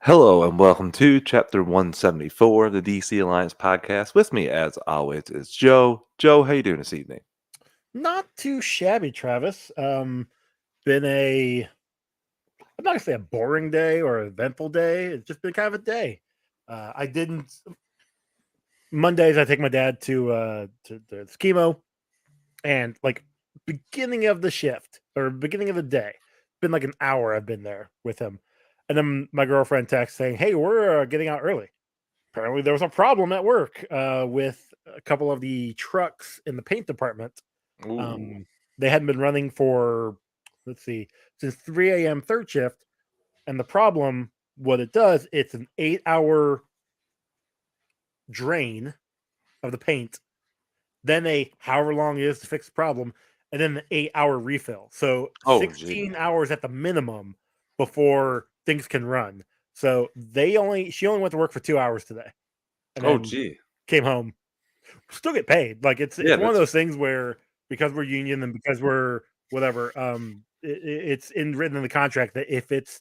Hello and welcome to Chapter 174 of the DC Alliance podcast. With me, as always, is Joe. Joe, how you doing this evening? Not too shabby, Travis. Been I'm not gonna say a boring day or eventful day. It's just been kind of a day. I didn't Mondays. I take my dad to the chemo, and like beginning of the shift or beginning of the day, been like an hour. I've been there with him, and then my girlfriend texts saying, "Hey, we're getting out early." Apparently, there was a problem at work with a couple of the trucks in the paint department. Ooh. Um, they hadn't been running for, let's see, since 3 a.m. third shift. And the problem, what it does, it's an 8 hour drain of the paint, then a however long it is to fix the problem, and then an 8 hour refill. So Oh, gee. 16 hours at the minimum before things can run. So she only went to work for 2 hours today and Oh, then gee. came home. Still get paid. Like Yeah, it's one of that's those things where because we're union and because we're whatever, it's written in the contract that if it's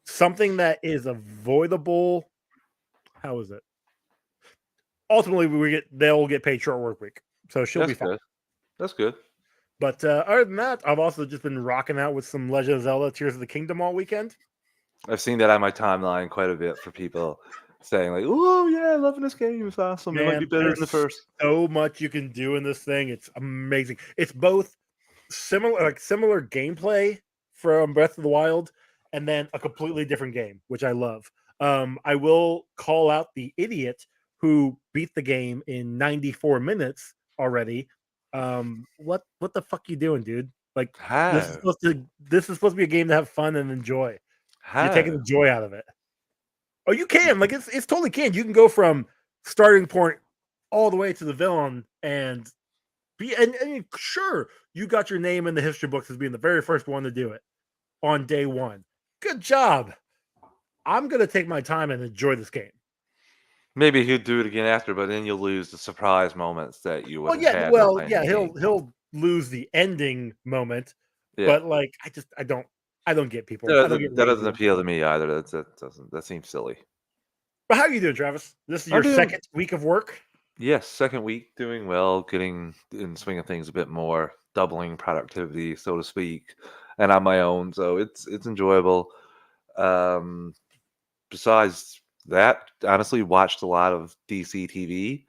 something that is avoidable, how is it? Ultimately, they'll get paid short work week, so she'll be that's fine. good. That's good. But other than that, I've also just been rocking out with some Legend of Zelda: Tears of the Kingdom all weekend. I've seen that on my timeline quite a bit for people saying like, "Oh yeah, loving this game. It's awesome. It might be Man, better than the there's first." so much you can do in this thing. It's amazing. It's both similar gameplay from Breath of the Wild, and then a completely different game, which I love. I will call out the idiot who beat the game in 94 minutes already. What the fuck you doing, dude? Like How? this is supposed to be a game to have fun and enjoy. You're taking How? the joy out of it. Oh, you can. Like it's totally can. You can go from starting point all the way to the villain and and sure, you got your name in the history books as being the very first one to do it on day one. Good job. I'm gonna take my time and enjoy this game. Maybe he'll do it again after, but then you'll lose the surprise moments that you would have had when playing the game. He'll lose the ending moment, Yeah. but like I don't get people. I don't get That doesn't lazy. appeal to me either. That seems silly. But how are you doing, Travis? This is I'm your doing second week of work. Yes, second week doing well, getting in the swing of things a bit more, doubling productivity, so to speak, and on my own, so it's enjoyable. Um, Besides that, honestly, watched a lot of DC TV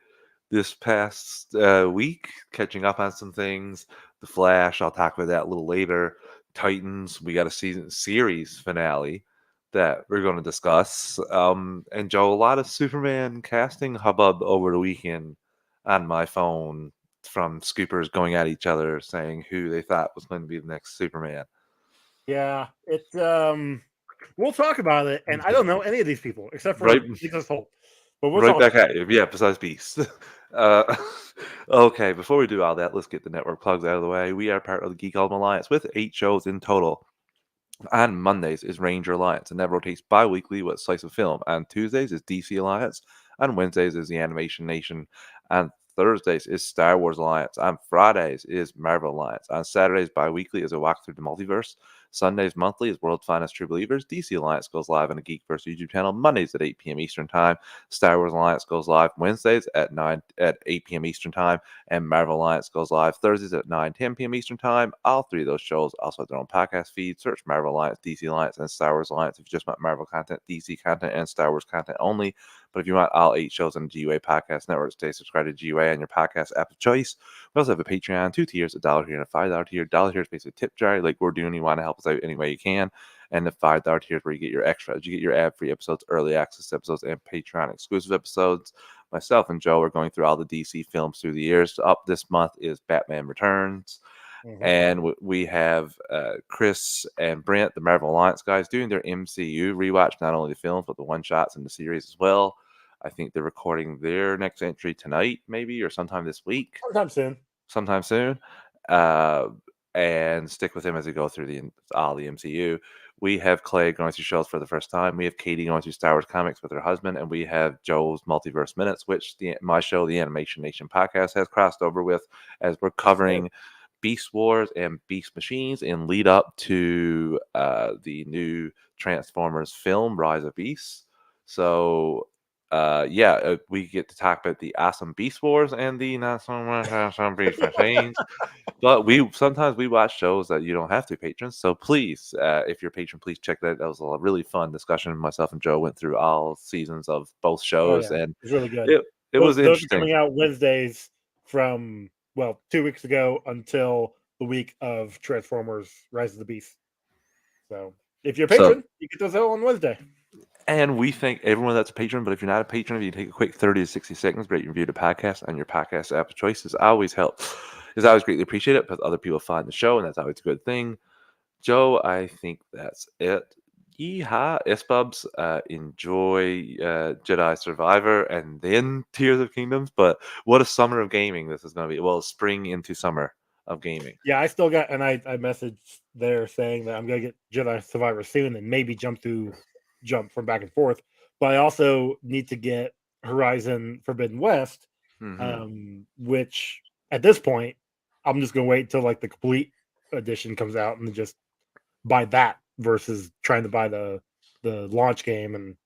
this past week, catching up on some things. The Flash, I'll talk about that a little later. Titans, we got a season series finale that we're going to discuss. And Joe, a lot of Superman casting hubbub over the weekend on my phone from scoopers going at each other saying who they thought was going to be the next Superman. Yeah, it's we'll talk about it. And I don't know any of these people except Right, for Nicholas Holt. But we'll right talk. back at you. Yeah, besides Beast. uh, okay, before we do all that, let's get the network plugs out of the way. We are part of the Geek Album Alliance with 8 shows in total. On Mondays is Ranger Alliance, and that rotates bi-weekly with Slice of Film. On Tuesdays is DC Alliance. On Wednesdays is the Animation Nation. On Thursdays is Star Wars Alliance. On Fridays is Marvel Alliance. On Saturdays, bi-weekly is a walk through the multiverse. Sundays monthly is World's Finest True Believers. DC Alliance goes live on the Geekverse YouTube channel Mondays at 8 p.m. Eastern Time. Star Wars Alliance goes live Wednesdays at 8 p.m. Eastern Time, and Marvel Alliance goes live Thursdays at 10 p.m. Eastern Time. All three of those shows also have their own podcast feed. Search Marvel Alliance, DC Alliance, and Star Wars Alliance if you just want Marvel content, DC content, and Star Wars content only. But if you want all 8 shows on the GUA Podcast Network, stay subscribed to GUA on your podcast app of choice. We also have a Patreon, 2 tiers, $1 tier and a $5 tier. $1 tier is basically a tip jar, like we're doing. You want to help us out any way you can. And the $5 tier is where you get your extras. You get your ad-free episodes, early access episodes, and Patreon exclusive episodes. Myself and Joe are going through all the DC films through the years. Up this month is Batman Returns. Mhm. And we have Chris and Brent, the Marvel Alliance guys, doing their MCU rewatch, not only the films, but the one-shots and the series as well. I think they're recording their next entry tonight, maybe, or sometime this week, Sometime soon. sometime soon. Uh, and stick with him as we go through all the MCU. We have Clay going through shows for the first time. We have Katie going through Star Wars comics with her husband, and we have Joe's Multiverse Minutes, which my show, the Animation Nation podcast, has crossed over with as we're Yes, sir. covering Beast Wars and Beast Machines in lead up to the new Transformers film, Rise of Beasts. So, we get to talk about the awesome Beast Wars and the not so much awesome Beast Machines. But we sometimes we watch shows that you don't have to patrons. So please, if you're a patron, please check that. That was a really fun discussion. Myself and Joe went through all seasons of both Oh shows, yeah, and it's really good. it was Those are interesting. coming out Wednesdays from 2 weeks ago until the week of Transformers: Rise of the Beast. So if you're a So, patron, you get those out on Wednesday. and we thank everyone that's a patron. But if you're not a patron, if you take a quick 30 to 60 seconds, rate and review the podcast on your podcast app of choice, is always help. Is always greatly appreciated because other people find the show, and that's always a good thing. Joe, I think that's it. Yeehaw, Isbubs, enjoy Jedi Survivor and then Tears of Kingdoms. But what a summer of gaming this is going to be. Well, spring into summer of gaming. Yeah, I still got, and I messaged there saying that I'm gonna get Jedi Survivor soon and maybe jump from back and forth. But I also need to get Horizon Forbidden West, Hmm. which at this point I'm just gonna wait until like the complete edition comes out and just buy that versus trying to buy the launch game, and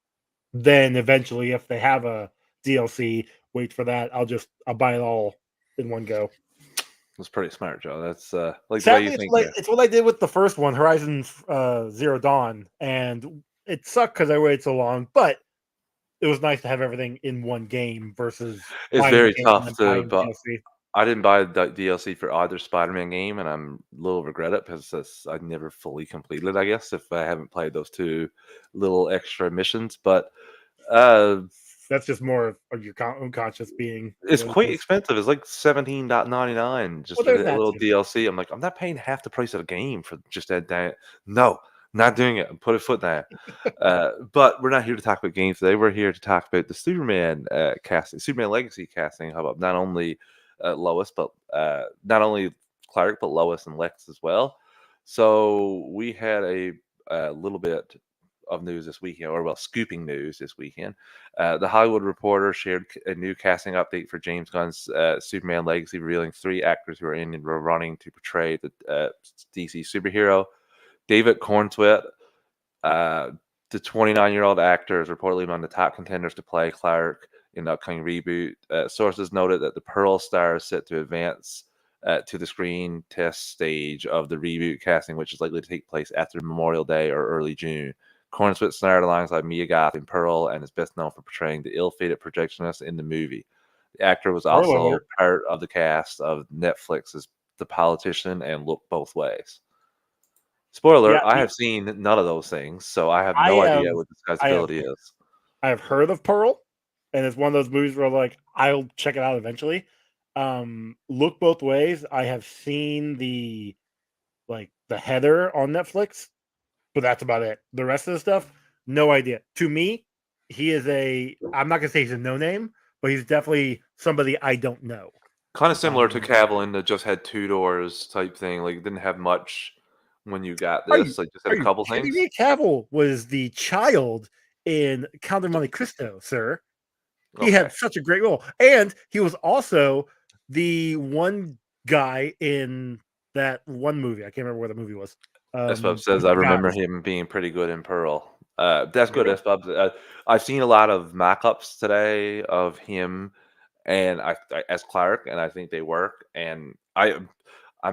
then eventually if they have a DLC, wait for that. I'll buy it all in one go. That's pretty smart, Joe. That's like the way you Sadly, it's think like there. it's what I did with the first one, Horizon Zero Dawn, and it sucked because I waited so long. But it was nice to have everything in one game versus It's buying the very game and tough then to, buying the but DLC. I didn't buy the DLC for either Spider-Man game, and I'm a little regret it because I never fully completed it. I guess if I haven't played those two little extra missions, but uh, That's just more of your unconscious being it's doing quite this. expensive. It's like 17.99 just Well, for there's the that little too. DLC. I'm like, I'm not paying half the price of a game for just that. No, not doing it. Put a foot down. But we're not here to talk about games today. We're here to talk about the Superman casting, Superman Legacy casting. How about not only Lois, but not only Clark, but Lois and Lex as well. So we had a little bit of news this weekend, or well, scooping news this weekend. The Hollywood Reporter shared a new casting update for James Gunn's Superman Legacy, revealing 3 actors who are in and were running to portray the DC superhero. David Cornsweet, uh, the 29-year-old actor, is reportedly among the top contenders to play Clark in the upcoming reboot. Sources noted that the Pearl star is set to advance to the screen test stage of the reboot casting, which is likely to take place after Memorial Day or early June. Cornsweet starred alongside Mia Goth in Pearl and is best known for portraying the ill-fated projectionist in the movie. The actor was Spoiler also alert. part of the cast of Netflix's The Politician and Look Both Ways. Spoiler Yeah, alert, I have seen none of those things, so I have I no have idea what I have disguisability is. I have heard of Pearl, and it's one of those movies where like I'll check it out eventually. Look Both Ways. I have seen the header on Netflix, but that's about it. The rest of the stuff, no idea. To me, he is I'm not gonna say he's a no name, but he's definitely somebody I don't know. Kind of similar to Um, Cavill that just had 2 doors type thing, like, didn't have much when you got are you this, like, just had are a you couple kidding things? me? Cavill was the child in Count of Monte Cristo, sir. He Okay. had such a great role, and he was also the one guy in that one movie. I can't remember what the movie was. SBub says, With "I the remember guys. him being pretty good in Pearl." That's There you good, go. SBub. I've seen a lot of mock-ups today of him and I as Clark, and I think they work, and I'm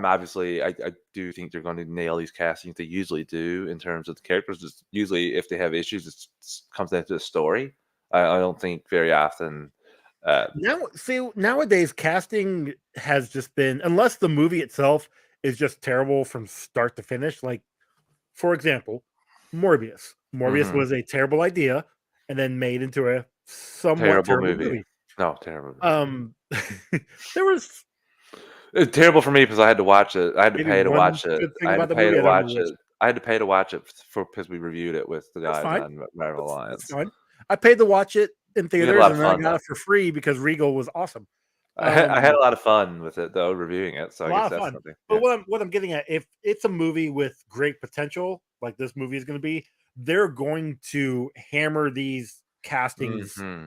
obviously I do think they're gonna nail these castings. They usually do in terms of the characters. Just usually if they have issues, comes down to the story. I don't think very often, uh Now, see, nowadays casting has just been, unless the movie itself is just terrible from start to finish. Like, for example, Morbius. Morbius mhm. was a terrible idea and then made into a somewhat Terrible terrible movie. movie. No, terrible movie. Um, there was It's terrible for me because I had to watch it. I had to maybe pay to one watch it. good thing about the movie. I don't remember which. I had to pay to watch it for because we reviewed it with the That's guys fine. on Marvel That's Alliance. fine. I paid to watch it in We had a theaters, lot of and then I fun got though. it for free because Regal was awesome. I had Um, a lot of fun with it though, reviewing it. So a I lot guess of that's fun. something. But Yeah. what I'm getting at, if it's a movie with great potential, like this movie is going to be, they're going to hammer these castings Hmm.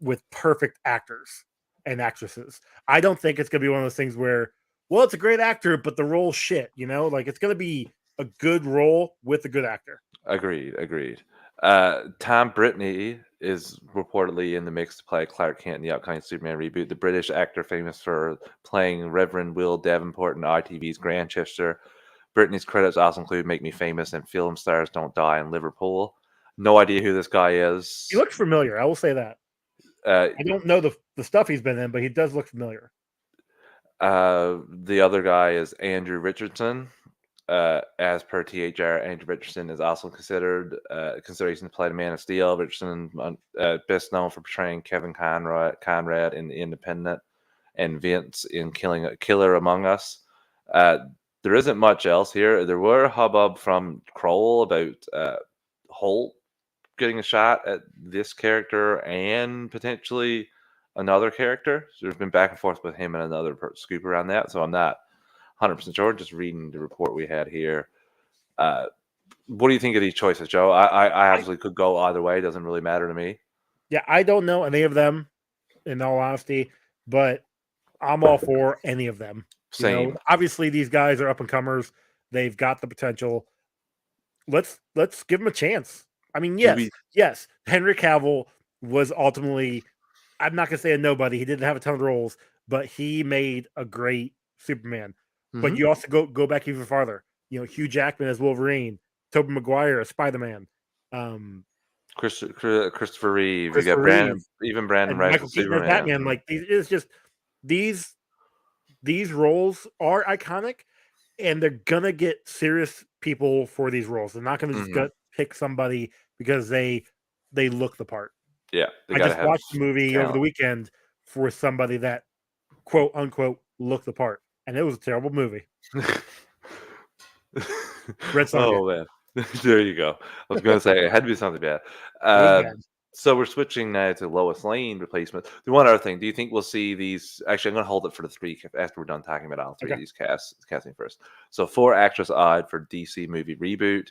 with perfect actors and actresses. I don't think it's going to be one of those things where well, it's a great actor, but the role's shit. Like it's gonna be a good role with a good actor. Agreed. Tom Brittany is reportedly in the mix to play Clark Kent in the upcoming Superman reboot. The British actor famous for playing Reverend Will Davenport in ITV's Grantchester. Brittany's credits also include Make Me Famous and Film Stars Don't Die in Liverpool. No idea who this guy is. He looks familiar. I will say that. Uh, I don't know the stuff he's been in, but he does look familiar. the other guy is Andrew Richardson. As per THR, Andrew Richardson is also considered consideration to play the Man of Steel. Richardson, best known for portraying Kevin Conrad in The Independent and Vince in Killer Among Us. There isn't much else here. There were hubbub from Kroll about Holt getting a shot at this character and potentially another character. So there's been back and forth with him and another scoop around that. So I'm not 100% sure. Just reading the report we had here. What do you think of these choices, Joe? I absolutely could go either way. It doesn't really matter to me. Yeah, I don't know any of them, in all honesty, but I'm all for any of them. Same. Obviously these guys are up and comers. They've got the potential. Let's give them a chance. I mean, yes, Henry Cavill was ultimately, I'm not gonna say a nobody. He didn't have a ton of roles, but he made a great Superman. But you also go back even farther. Hugh Jackman as Wolverine, Tobey Maguire as Spider-Man, Christopher Reeve. Christopher You got Brandon, Reeve, even Brandon and Rice Michael as Keaton as Superman. Batman. Like it's just these roles are iconic, and they're gonna get serious people for these roles. They're not gonna just pick somebody because they look the part. Yeah, I just watched the movie over the weekend for somebody that quote unquote looked the part, and it was a terrible movie. Red Sonja. Oh man, there you go. I was going to say it had to be something bad. bad. So we're switching now to Lois Lane replacement. The one other thing, do you think we'll see these? Actually, I'm going to hold it for the three after we're done talking about all three of these casting first. So 4 actors odd for DC movie reboot.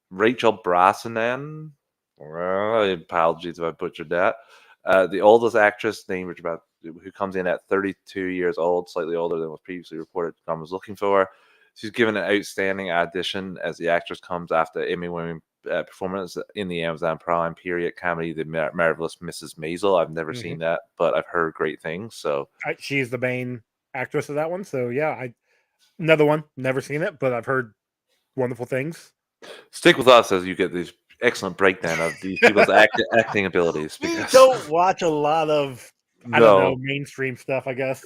Rachel Brosnahan. Well, apologies if I butchered that. The oldest actress named who comes in at 32 years old, slightly older than was previously reported Tom was looking for. She's given an outstanding audition as the actress comes after Emmy-winning performance in the Amazon Prime period comedy The Marvelous Mrs. Maisel. I've never seen that, but I've heard great things. So she's the main actress of that one. So yeah, another one, never seen it, but I've heard wonderful things. Stick with us as you get these excellent breakdown of these people's acting abilities. We don't watch a lot of I don't know mainstream stuff, I guess.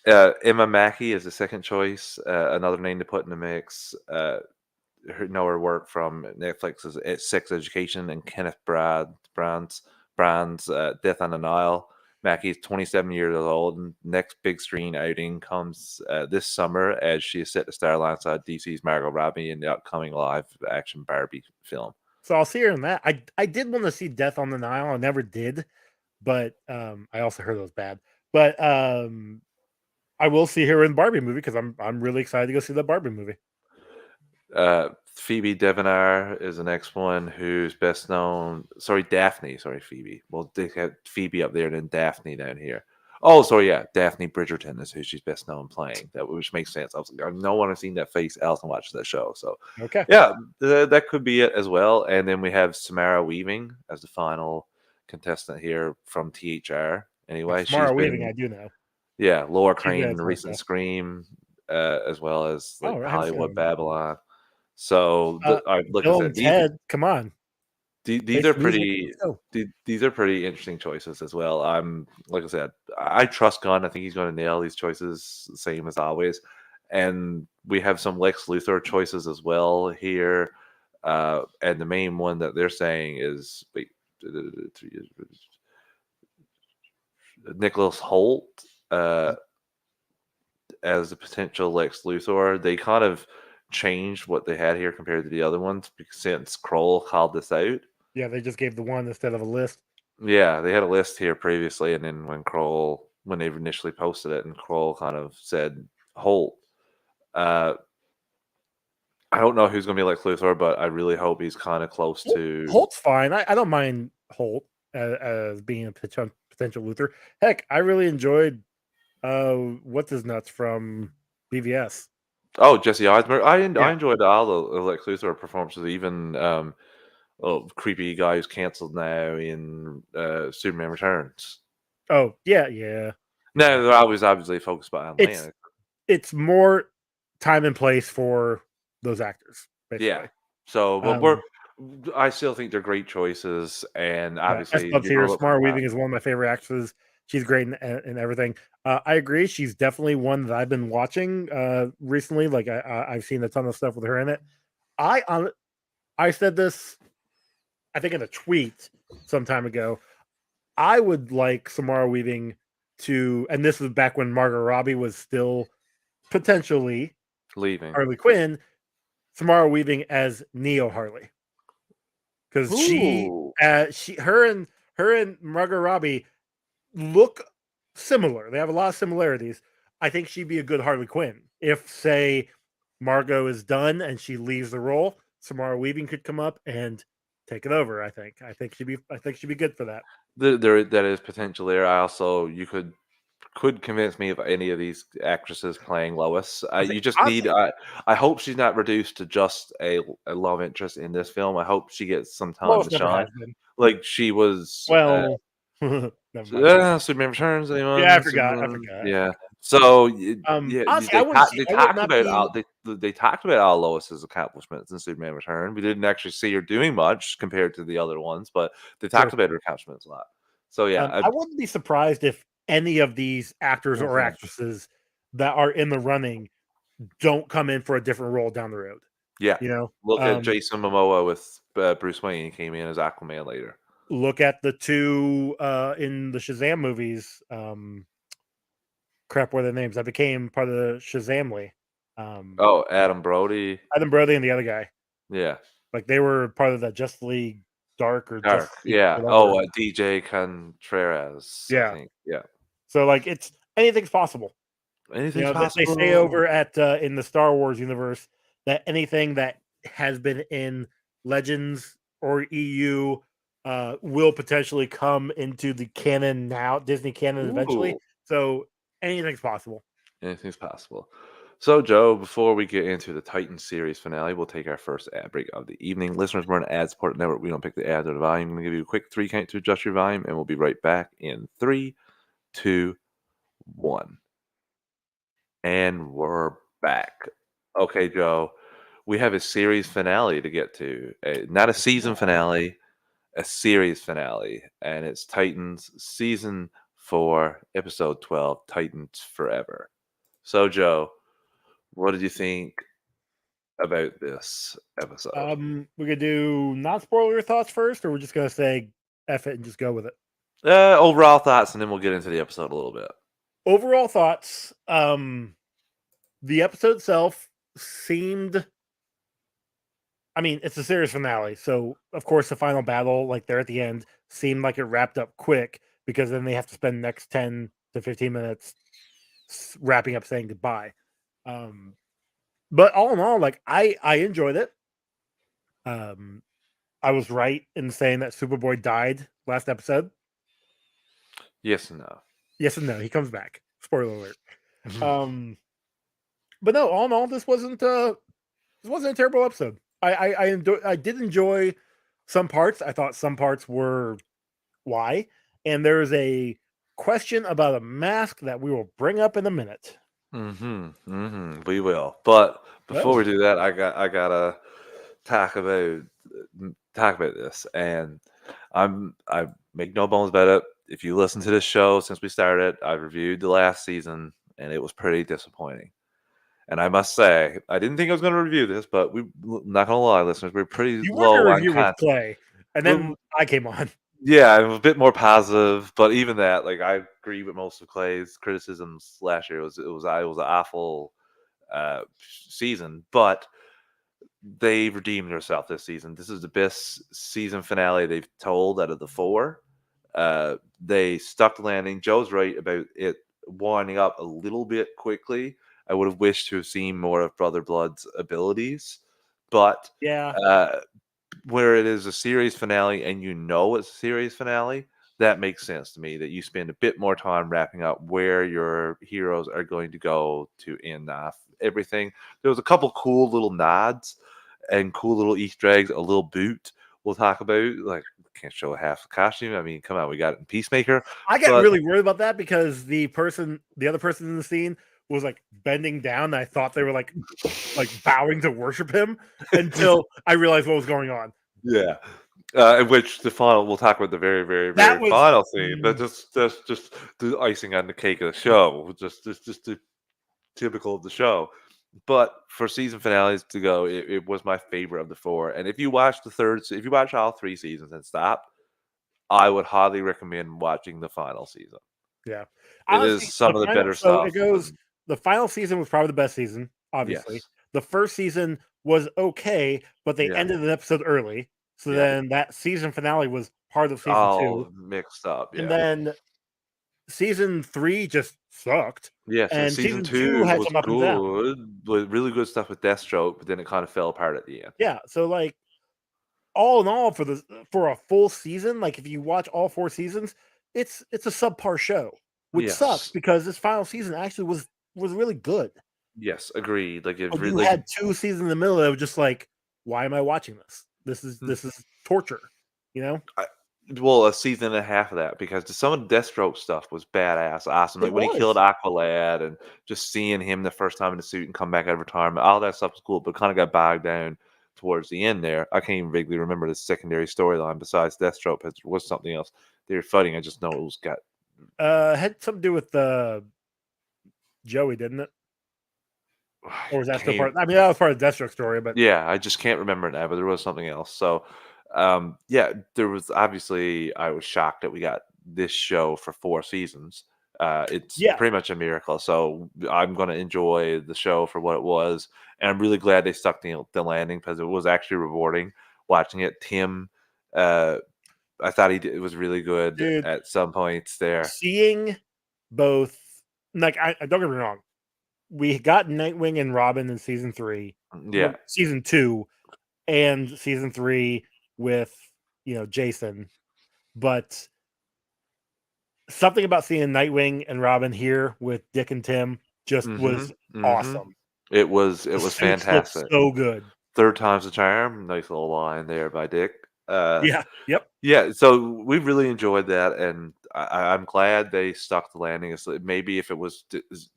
Emma Mackey is the second choice. Another name to put in the mix. Her work from Netflix's Sex Education and Kenneth Brand's Death on the Nile. Mackey is 27 years old, and next big screen outing comes this summer as she is set to star alongside DC's Margot Robbie in the upcoming live-action Barbie film. So I'll see her in that. I did want to see Death on the Nile. I never did, but I also heard it was bad. But I will see her in Barbie movie because I'm really excited to go see the Barbie movie. Phoebe Devonar is the next one who's best known. Daphne. Phoebe. Well, they have Phoebe up there and then Daphne down here. Oh, sorry, yeah. Daphne Bridgerton is who she's best known playing. Which makes sense. I was like, no one has seen that face else and watches that show. So, okay. Yeah, that could be it as well. And then we have Samara Weaving as the final contestant here from THR. Anyway, Samara Weaving, I do know. Yeah, Laura Crane in the recent Scream, as well as Hollywood Babylon. So look Bill and Ted, come on. These are pretty. These are pretty interesting choices as well. Like I said, I trust Gunn. I think he's going to nail these choices, same as always. And we have some Lex Luthor choices as well here. And the main one that they're saying is Nicholas Holt as a potential Lex Luthor. They kind of changed what they had here compared to the other ones since Kroll called this out. Yeah, they just gave the one instead of a list. Yeah, they had a list here previously, and then when they initially posted it, and Kroll kind of said Holt. I don't know who's going to be like Luthor, but I really hope he's kind of close to. Holt's fine. I don't mind Holt as being a potential Luthor. Heck, I really enjoyed What's his nuts from BVS? Oh, Jesse Eisenberg. I Yeah. enjoyed all the Lex Luthor performances, even creepy guy who's cancelled now in Superman Returns. Oh, yeah, yeah, No, yeah. they're always obviously focused on It's Atlanta. it's more time and place for those actors, Yeah. basically. So, but Um, I still think they're great choices, and yeah, obviously S. you're gonna here. look for Samara that. Weaving is one of my favorite actresses. She's great in everything. I agree. She's definitely one that I've been watching recently. Like I've seen a ton of stuff with her in it. I um, I said this, I think, in a tweet some time ago. I would like Samara Weaving to, and this was back when Margot Robbie was still potentially Leaving. Harley Quinn, Samara Weaving as Neo Harley, because Ooh. her and Margot Robbie look similar. They have a lot of similarities. I think she'd be a good Harley Quinn. If, say, Margot is done and she leaves the role, Samara Weaving could come up and take it over. I think she'd be good for that. There that is potential there. I also you could convince me of any of these actresses playing Lois. I think You just need. honestly, I hope she's not reduced to just a love interest in this film. I hope she gets some time to Lois never shine, has been. like she was. Well, never mind. Yeah, Superman Returns, Yeah, I anyone? forgot. I Superman, forgot. I yeah. forgot. So yeah, Honestly, I wouldn't see. they I would talked not about be. they talked about all Lois's accomplishments in Superman Return. We didn't actually see her doing much compared to the other ones, but they talked True. about her accomplishments a lot. So yeah, I wouldn't be surprised if any of these actors or mhm. actresses that are in the running don't come in for a different role down the road. Yeah. You know, Look at Jason Momoa with Bruce Wayne. He came in as Aquaman later. look at the two in the Shazam movies. Crap, what are their names? That became part of the Shazamly. Um, Oh, Adam Brody. Adam Brody and the other guy. Yeah. Like they were part of the Justice League Dark or Dark. Justice League Yeah. whatever. Oh, DJ Contreras, I Yeah. think. Yeah. So like it's anything's possible. You Anything's know, they say possible. over at in the Star Wars universe that anything that has been in Legends or EU will potentially come into the canon now, Disney canon eventually. Ooh. So anything's possible. Anything's possible. So, Joe, before we get into the Titan series finale, we'll take our first ad break of the evening. Listeners, we're an ad supported network. We don't pick the ads or the volume. I'm going to give you a quick 3 count to adjust your volume, and we'll be right back in 3, 2, 1. And we're back. Okay, Joe, we have a series finale to get to. Not a season finale, a series finale. And it's Titans Season 4, Episode 12, Titans Forever. So, Joe, what did you think about this episode? We could do non spoiler thoughts first, or we're just gonna say F it and just go with it. Overall thoughts, and then we'll get into the episode a little bit. Overall thoughts. The episode itself seemed, I mean, it's a series finale, so of course the final battle, like there at the end, seemed like it wrapped up quick because then they have to spend the next 10 to 15 minutes wrapping up saying goodbye. Um, but all in all, like I enjoyed it. Um, I was right in saying that Superboy died last episode. Yes and no. Yes and no, he comes back. Spoiler alert. Um, but no, all in all, this wasn't a terrible episode. I did enjoy some parts. I thought some parts were why, and there's a question about a mask that we will bring up in a minute. We will. But before Oh, we do that, I gotta talk about talk about this. And I make no bones about it. If you listen to this show since we started, I've reviewed the last season, and it was pretty disappointing. And I must say, I didn't think I was going to review this, but we not gonna lie, listeners, we're pretty you were low gonna on review with content. Clay, and We're then I came on. Yeah, I'm a bit more positive, but even that, like I agree with most of Clay's criticisms last year. It was an awful season, but they redeemed themselves this season. This is the best season finale they've told out of the four. They stuck the landing. Joe's right about it winding up a little bit quickly. I would have wished to have seen more of Brother Blood's abilities, but Yeah, uh, where it is a series finale and you know it's a series finale, that makes sense to me, that you spend a bit more time wrapping up where your heroes are going to go to end off everything. There was a couple cool little nods and cool little Easter eggs, a little boot we'll talk about. Like, can't show half the costume. I mean, come on, we got it in Peacemaker. I got But really worried about that because the other person in the scene was like bending down. And I thought they were like bowing to worship him until I realized what was going on. yeah. In which the final, we'll talk about the very, very, That very was final scene, but just the icing on the cake of the show, just the typical of the show. But for season finales to go, it was my favorite of the four. And if you watch if you watch all three seasons and stop, I would highly recommend watching the final season. yeah. It is Honestly, some of the better so it stuff. goes. The final season was probably the best season. Obviously, Yes. the first season was okay, but they Yeah. ended an episode early. So Yeah. then that season finale was part of season two, All mixed up. and Yeah. then season three just sucked, Yes. And and season season two two had was some up and down. good, with really good stuff with Deathstroke, but then it kind of fell apart at the end. Yeah, so like all in all, for a full season, like if you watch all four seasons, it's a subpar show, which sucks Yes. because this final season actually was really good. Yes. Agreed. Like it But you really. Like, had two seasons in the middle that were just like, why am I watching this? This is torture, you know? I, well, a season and a half of that, because some of the Deathstroke stuff was badass, awesome. It Like when he killed was. Aqualad and just seeing him the first time in the suit and come back out of retirement, all that stuff was cool, but kind of got bogged down towards the end there. I can't even vaguely remember the secondary storyline besides Deathstroke, because there was something else they were fighting. I just know it was got. Had something to do with Joey, didn't it? Or was that still Can't. part? I mean, that was part of the Deathstroke story, but Yeah, I just can't remember now, but there was something else. So, yeah, there was obviously, I was shocked that we got this show for 4 seasons. It's yeah, pretty much a miracle. So I'm going to enjoy the show for what it was, and I'm really glad they stuck the landing, because it was actually rewarding watching it. Tim, uh, I thought it was really good dude, at some points there. seeing both, like, I don't get me wrong, we got Nightwing and Robin in season three, Yeah. season two, and season three with Jason, but something about seeing Nightwing and Robin here with Dick and Tim just Mm-hmm. was Mm-hmm. awesome. It was The suits look fantastic. so good. Third time's a charm. Nice little line there by Dick. Yeah. Yep. Yeah, so we really enjoyed that, and I'm glad they stuck the landing. Maybe if it was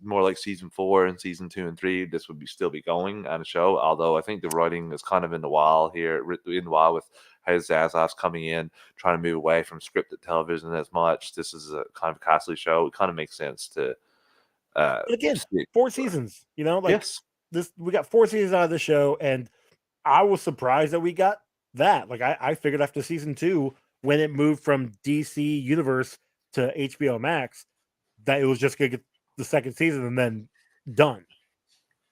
more like season 4 and season 2 and 3, this would still be going on the show. Although I think the writing is kind of in the wild here, in the wild with how Zazov's coming in, trying to move away from scripted television as much. This is a kind of costly show. It kind of makes sense to. And again, Stick. 4 seasons. Like Yes. this, we got 4 seasons out of the show, and I was surprised that we got that. Like I figured after season two, when it moved from DC Universe to HBO Max, that it was just gonna get the second season and then done.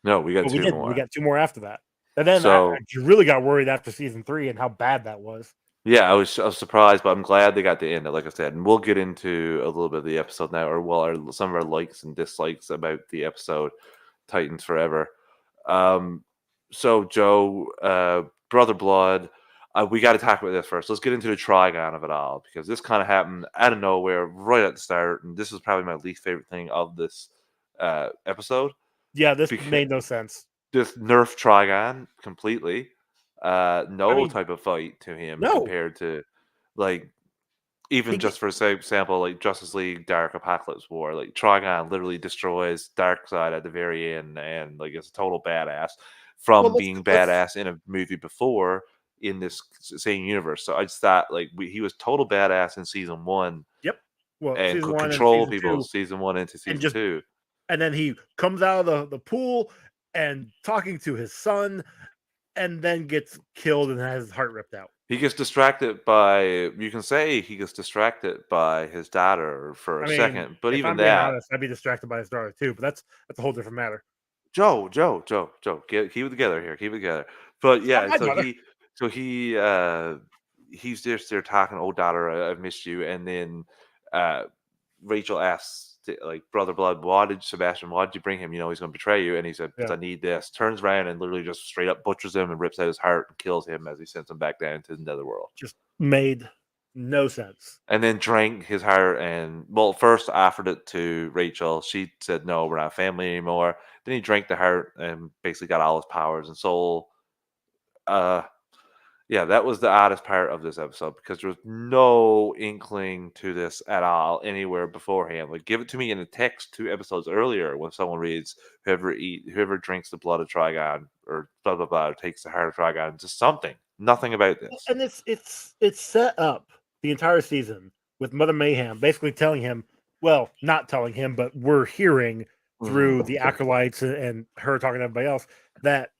No, we got But we 2 didn't. We more. got two more after that. And then I So really got worried after season three and how bad that was. yeah, I was surprised, but I'm glad they got the end. Like I said, and we'll get into a little bit of the episode now, or well, some of our likes and dislikes about the episode Titans Forever. Um, so Joe, Brother Blood, we got to talk about this first. Let's get into the Trigon of it all, because this kind of happened out of nowhere right at the start, and this is probably my least favorite thing of this episode. Yeah, this Because made no sense. just nerf Trigon completely. I No mean, type of fight to him no, compared to, like, even he get, just for example, like Justice League Dark Apocalypse War, like Trigon literally destroys Darkseid at the very end, and like it's a total badass well. from Let's being let's badass in a movie before in this same universe. So I just thought, like, he was total badass in season 1 Yep. Well, and season could one and control season people two, season 1 into and season 2. then he comes out of the pool and talking to his son, and then gets killed and has his heart ripped out. He gets distracted by, you can say he gets distracted by his daughter for I a mean, second, but if even I'm being that, honest, I'd be distracted by his daughter too. But that's a whole different matter. Joe, keep it together here, keep it together. But It's not yeah, my daughter. he's just there talking, "Oh, daughter, I've missed you," and then uh, Rachel asks, like, Brother Blood, why did you bring him? You know he's going to betray you, and he said, "Because Yeah, I need this." Turns around and literally just straight up butchers him and rips out his heart and kills him as he sends him back down to the netherworld. just made. No sense. And then drank his heart and, well, first offered it to Rachel. She said, "No, we're not family anymore." Then he drank the heart and basically got all his powers and soul. Uh, yeah, that was the oddest part of this episode because there was no inkling to this at all anywhere beforehand. Like, give it to me in a text 2 episodes earlier when someone reads, whoever drinks the blood of Trigon or blah blah blah, or takes the heart of Trigon, just something. Nothing about this. And it's set up the entire season with Mother Mayhem basically telling him, well, not telling him, but we're hearing through Mhm. the acolytes and her talking to everybody else that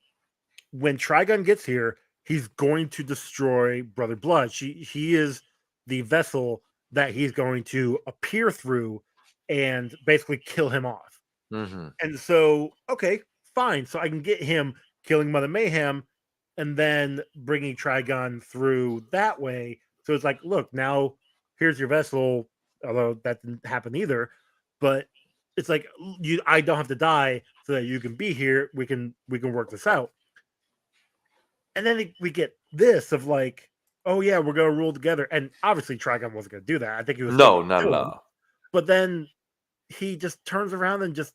when Trigon gets here, he's going to destroy Brother Blood. He is the vessel that he's going to appear through and basically kill him off. Mhm. And so, okay, fine. So I can get him killing Mother Mayhem and then bringing Trigon through that way. So it's like, look, now here's your vessel, although that didn't happen either. But it's like I don't have to die so that you can be here. We can work this out. And then we get this of like, oh yeah, we're gonna rule together. And obviously Trigon wasn't gonna do that. I think he was still No, gonna not at kill him. all. But then he just turns around and just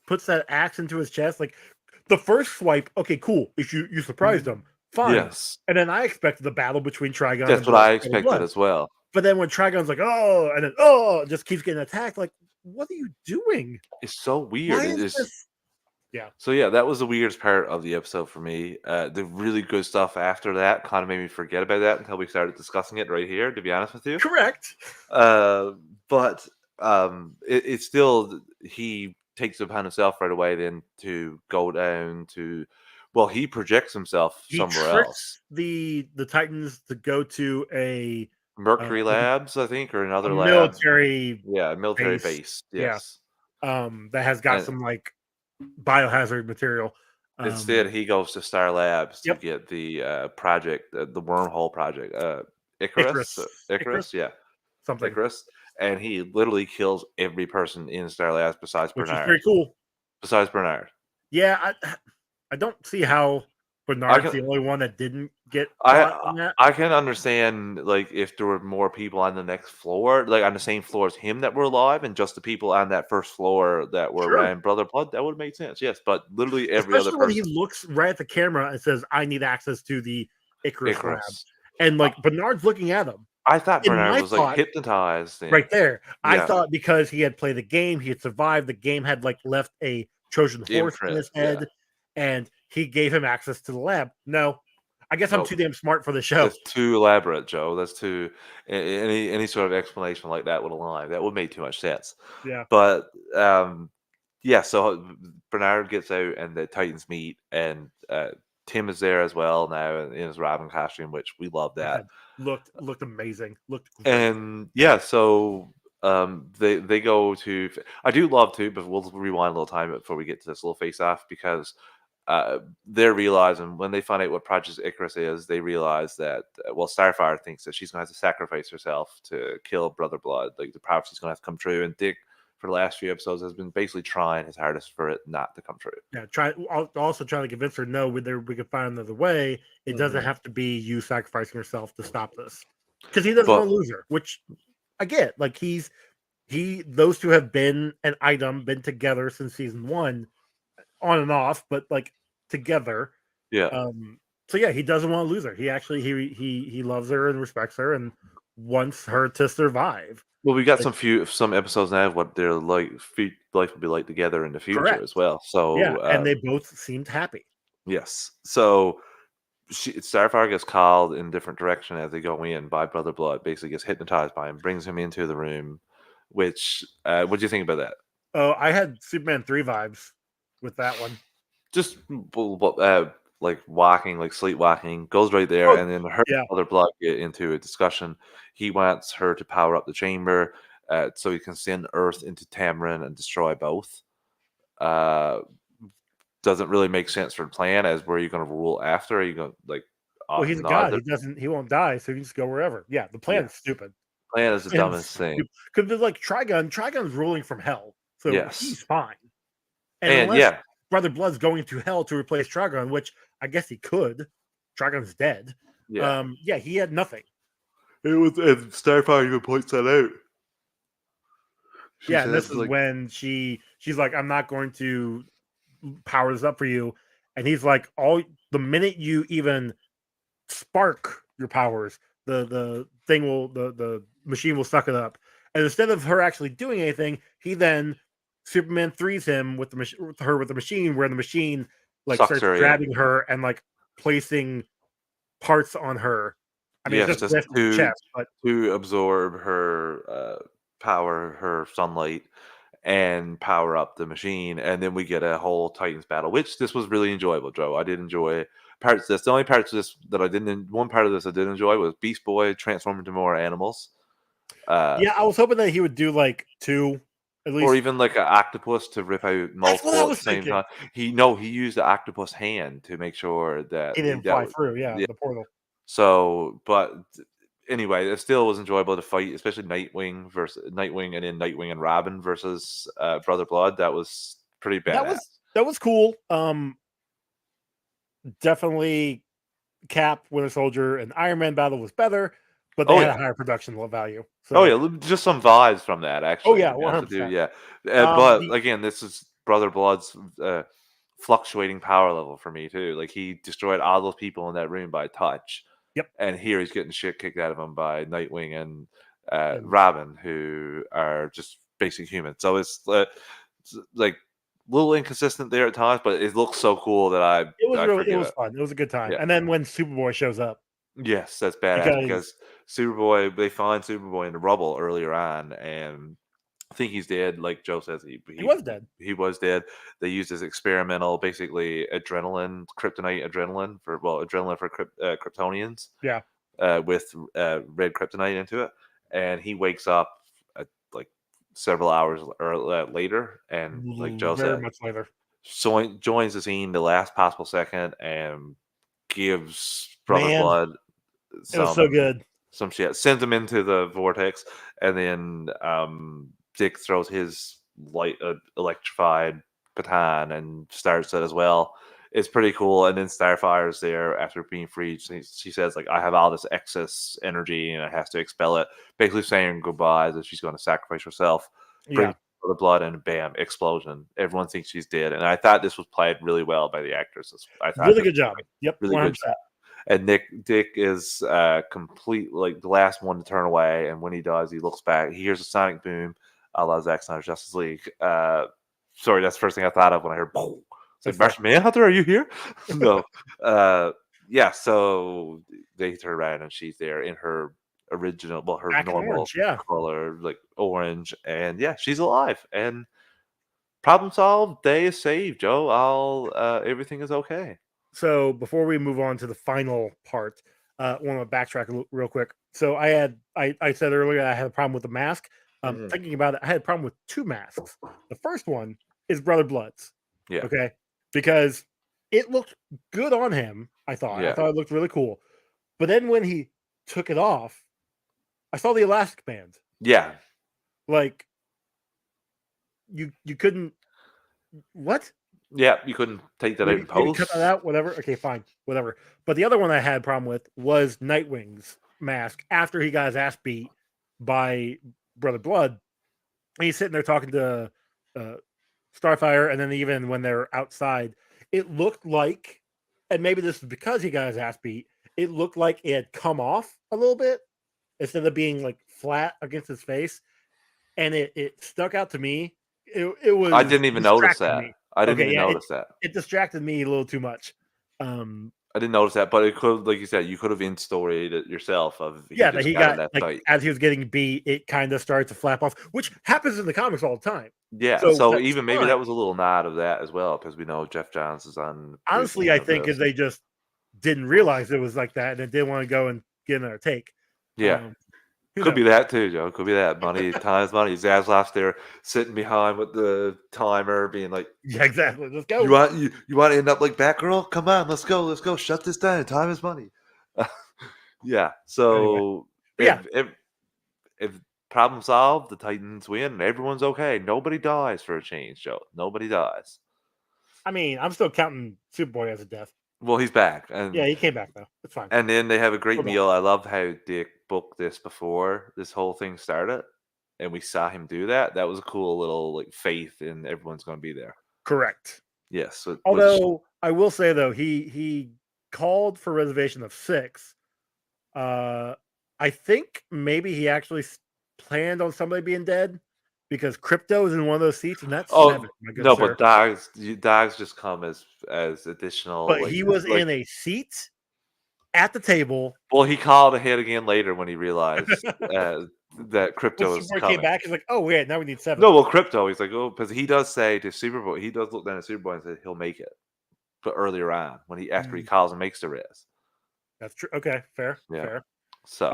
puts that axe into his chest. Like the first swipe, okay, cool. If you surprised him, fine. Yes. And then I expected the battle between Trigon and That's what I Brother expected Blood. as well. But then when Trigon's like, oh, and then oh, just keeps getting attacked, like, what are you doing? It's so weird. Why It is is. this? Yeah, So yeah, that was the weirdest part of the episode for me. The really good stuff after that kind of made me forget about that until we started discussing it right here. To be honest with you, correct. uh, but it's still, he takes it upon himself right away then to go down to. Well, he projects himself He somewhere else. tricks the Titans to go to uh, Mercury Labs, I think, or a another lab. military Yeah, military base. base. Yeah, Yes, that has got and some like biohazard material. instead, he goes to Star Labs to Yep, get the project, the wormhole project, Icarus, Icarus, Icarus, yeah, something, Icarus, and he literally kills every person in Star Labs besides which is Bernard. very cool. Besides Bernard, Yeah, I don't see how I Bernard's can, the only one that didn't get caught I, in that. I can understand like if there were more people on the next floor, like on the same floor as him that were alive, and just the people on that first floor that were Sure, around Brother Blood, that would make sense. Yes, but literally every other especially when he person, looks right at the camera and says, "I need access to the Icarus lab," Icarus. and like Bernard's looking at him. I thought In Bernard my was like thought, hypnotized. right there, I Yeah, thought because he had played the game, he had survived. The game had like left a Trojan horse in imprint. his Yeah. head, and he gave him access to the lab. No, I guess I'm too Nope. damn smart for the show. That's too elaborate, Joe. That's too, any sort of explanation like that would align. That would make too much sense. Yeah, But yeah. So Bernard gets out, and the Titans meet, and Tim is there as well now in his Robin costume, which we love that. God, looked amazing. Looked great. And yeah, so they go to. I do love to, but we'll rewind a little time before we get to this little face off because they're realizing when they find out what Project Icarus is, they realize that well, Starfire thinks that she's going to have to sacrifice herself to kill Brother Blood. Like the prophecy's going to have to come true, and Dick for the last few episodes has been basically trying his hardest for it not to come true. Yeah, also trying to convince her no, we can find another way. It doesn't Mhm. have to be you sacrificing yourself to stop this because he doesn't But want to lose her. Which I get. Like those two have been an item, been together since season one, on and off, but like together. yeah, So yeah, he doesn't want to lose her. He actually he loves her and respects her and wants her to survive. well, we got Like, some episodes now of what their life will be like together in the future as correct. well. Yeah, So and they both seemed happy. yes, so Starfire gets called in different direction as they go in by Brother Blood. Basically, gets hypnotized by him, brings him into the room. Which, what do you think about that? Oh, I had Superman 3 vibes with that one. Just like walking, like sleepwalking, goes right there, Oh, and then her yeah. Brother Blood get into a discussion. He wants her to power up the chamber, so he can send Earth into Tamarin and destroy both. Uh, doesn't really make sense for the plan. As where are you going to rule after? Are you going to like Well, he's a nod? god. He won't die, so he can just go wherever. Yeah, the plan is Yes, stupid. plan is the And dumbest thing. because there's like Trigon's ruling from hell, so he's Yes, fine. And and unless yeah, Brother Blood's going to hell to replace Trigon, which I guess he could. Trigon's dead. yeah. Yeah, he had nothing. It was, and Starfire even points that out. She Yeah, and this says, is like, when she's like, I'm not going to power this up for you. And he's like, all the minute you even spark your powers, the thing will the machine will suck it up. And instead of her actually doing anything, he then Superman threes him with the machine, where the machine like sucks starts her in. grabbing her and like placing parts on her. I mean, it's Yes, just just left the chest, but to absorb her power, her sunlight, and power up the machine, and then we get a whole Titans battle, which this was really enjoyable, Joe. I did enjoy parts of this. The only parts of this that I didn't, one part of this I did enjoy was Beast Boy transforming into more animals, yeah, I was hoping that he would do like two at or least. even like an octopus to rip out That's what I multiple at was the same thinking. time. He used the octopus hand to make sure that He didn't that fly was, through, yeah, yeah. the portal. So, but anyway, it still was enjoyable to fight, especially Nightwing, and then Nightwing and Robin versus Brother Blood. That was pretty badass. That was cool. Definitely Cap, Winter Soldier, and Iron Man battle was better, but they Oh had a yeah, higher production value. oh So, yeah, just some vibes from that oh actually. yeah, To be one honest hundred with you, percent. yeah. But The again, this is Brother Blood's fluctuating power level for me too. Like he destroyed all those people in that room by touch, Yep, and here he's getting shit kicked out of him by Nightwing and and Robin, who are just basic humans. So it's like a little inconsistent there at times, but it looks so cool that I it forgive was it. fun. It was a good time. Yeah. And then when Superboy shows up, Yes, that's badass because because Superboy, they find Superboy in the rubble earlier on, and I think he's dead. Like Joe says, he was dead. he was dead. They used his experimental, basically adrenaline, kryptonite adrenaline for, well, adrenaline for Kryptonians, Yeah, with red kryptonite into it, and he wakes up like several hours later, and like Joe very said, much later. joins the scene the last possible second and gives Brother Man, Blood it was so some good. shit, sends him into the vortex, and then Dick throws his light electrified baton and starts it as well. It's pretty cool. And then Starfire's there after being freed. She says, like, I have all this excess energy and I have to expel it, basically saying goodbye, that she's going to sacrifice herself, Yeah, bring the blood, and bam, explosion. Everyone thinks she's dead. And I thought this was played really well by the actors. I thought really this good was job. Yep, really one hundred good. percent. And Dick is complete, like the last one to turn away, and when he does, he looks back. He hears a sonic boom, a la Zack Snyder's Justice League. Sorry, that's the first thing I thought of when I heard boom. It's like, That's fair. Martian Manhunter, are you here? No. Yeah, so they turn around and she's there in her original, well, her Back in normal orange. Yeah. color, like orange, and yeah, she's alive. And problem solved, day is saved, Joe. All everything is okay. So before we move on to the final part, I want to backtrack real quick. So I said earlier I had a problem with the mask. Mhm. Thinking about it, I had a problem with two masks. The first one is Brother Blood's. Yeah, Okay, because it looked good on him. I yeah, thought it looked really cool. But then when he took it off, I saw the elastic band. yeah. Like you couldn't what? Yeah, you couldn't take that out in Maybe cut that post. out, whatever. Okay, fine, whatever. But the other one I had a problem with was Nightwing's mask after he got his ass beat by Brother Blood. And he's sitting there talking to uh, Starfire, and then even when they're outside, it looked like, and maybe this is because he got his ass beat, it looked like it had come off a little bit instead of being like flat against his face. And it stuck out to me. It I was didn't even notice distracting that. me. I didn't Okay, even yeah, notice that. it distracted me a little too much. Um, I didn't notice that, but it could, like you said, you could have in-storied it yourself of he yeah, that just he got in got that like fight. as he was getting beat, it kind of started to flap off, which happens in the comics all the time. Yeah, So so that's even maybe that fine. was a little nod of that as well, because we know Jeff Johns is on Honestly, producing I of think this. if they just didn't realize it was like that and they didn't want to go and get another take. Yeah, Um, who could be knows? that too, Joe. Could be that. Money, time's money. Zaslav's there sitting behind with the timer, being like, Yeah, exactly. Let's "You go. want you want to end up like Batgirl? Come on, let's go. Shut this down. Time is money." Yeah. Anyway, So but yeah, if problem solved, the Titans win, and everyone's okay. Nobody dies for a change, Joe. Nobody dies. I mean, I'm still counting Superboy as a death. Well, he's back, Yeah, he came back though. It's fine. and then they have a great We're back. meal. I love how Dick booked this before this whole thing started, and we saw him do that. That was a cool little like faith in everyone's going to be there. Correct. Yes, which Although I will say though, he called for reservation of 6. I think maybe he actually planned on somebody being dead because Crypto is in one of those seats, and that's 7, my good no, sir. but dogs just come as additional. But Like, he was like, in a seat at the table. well, he called ahead again later when he realized that When Crypto is Superboy came coming. back, he's like, "Oh wait, now we need 7." No, well, Crypto, he's like, oh, because he does say to Superboy, he does look down at Superboy and say he'll make it. But earlier on, after he calls and makes the res. That's true. Okay, fair, Yeah. fair. So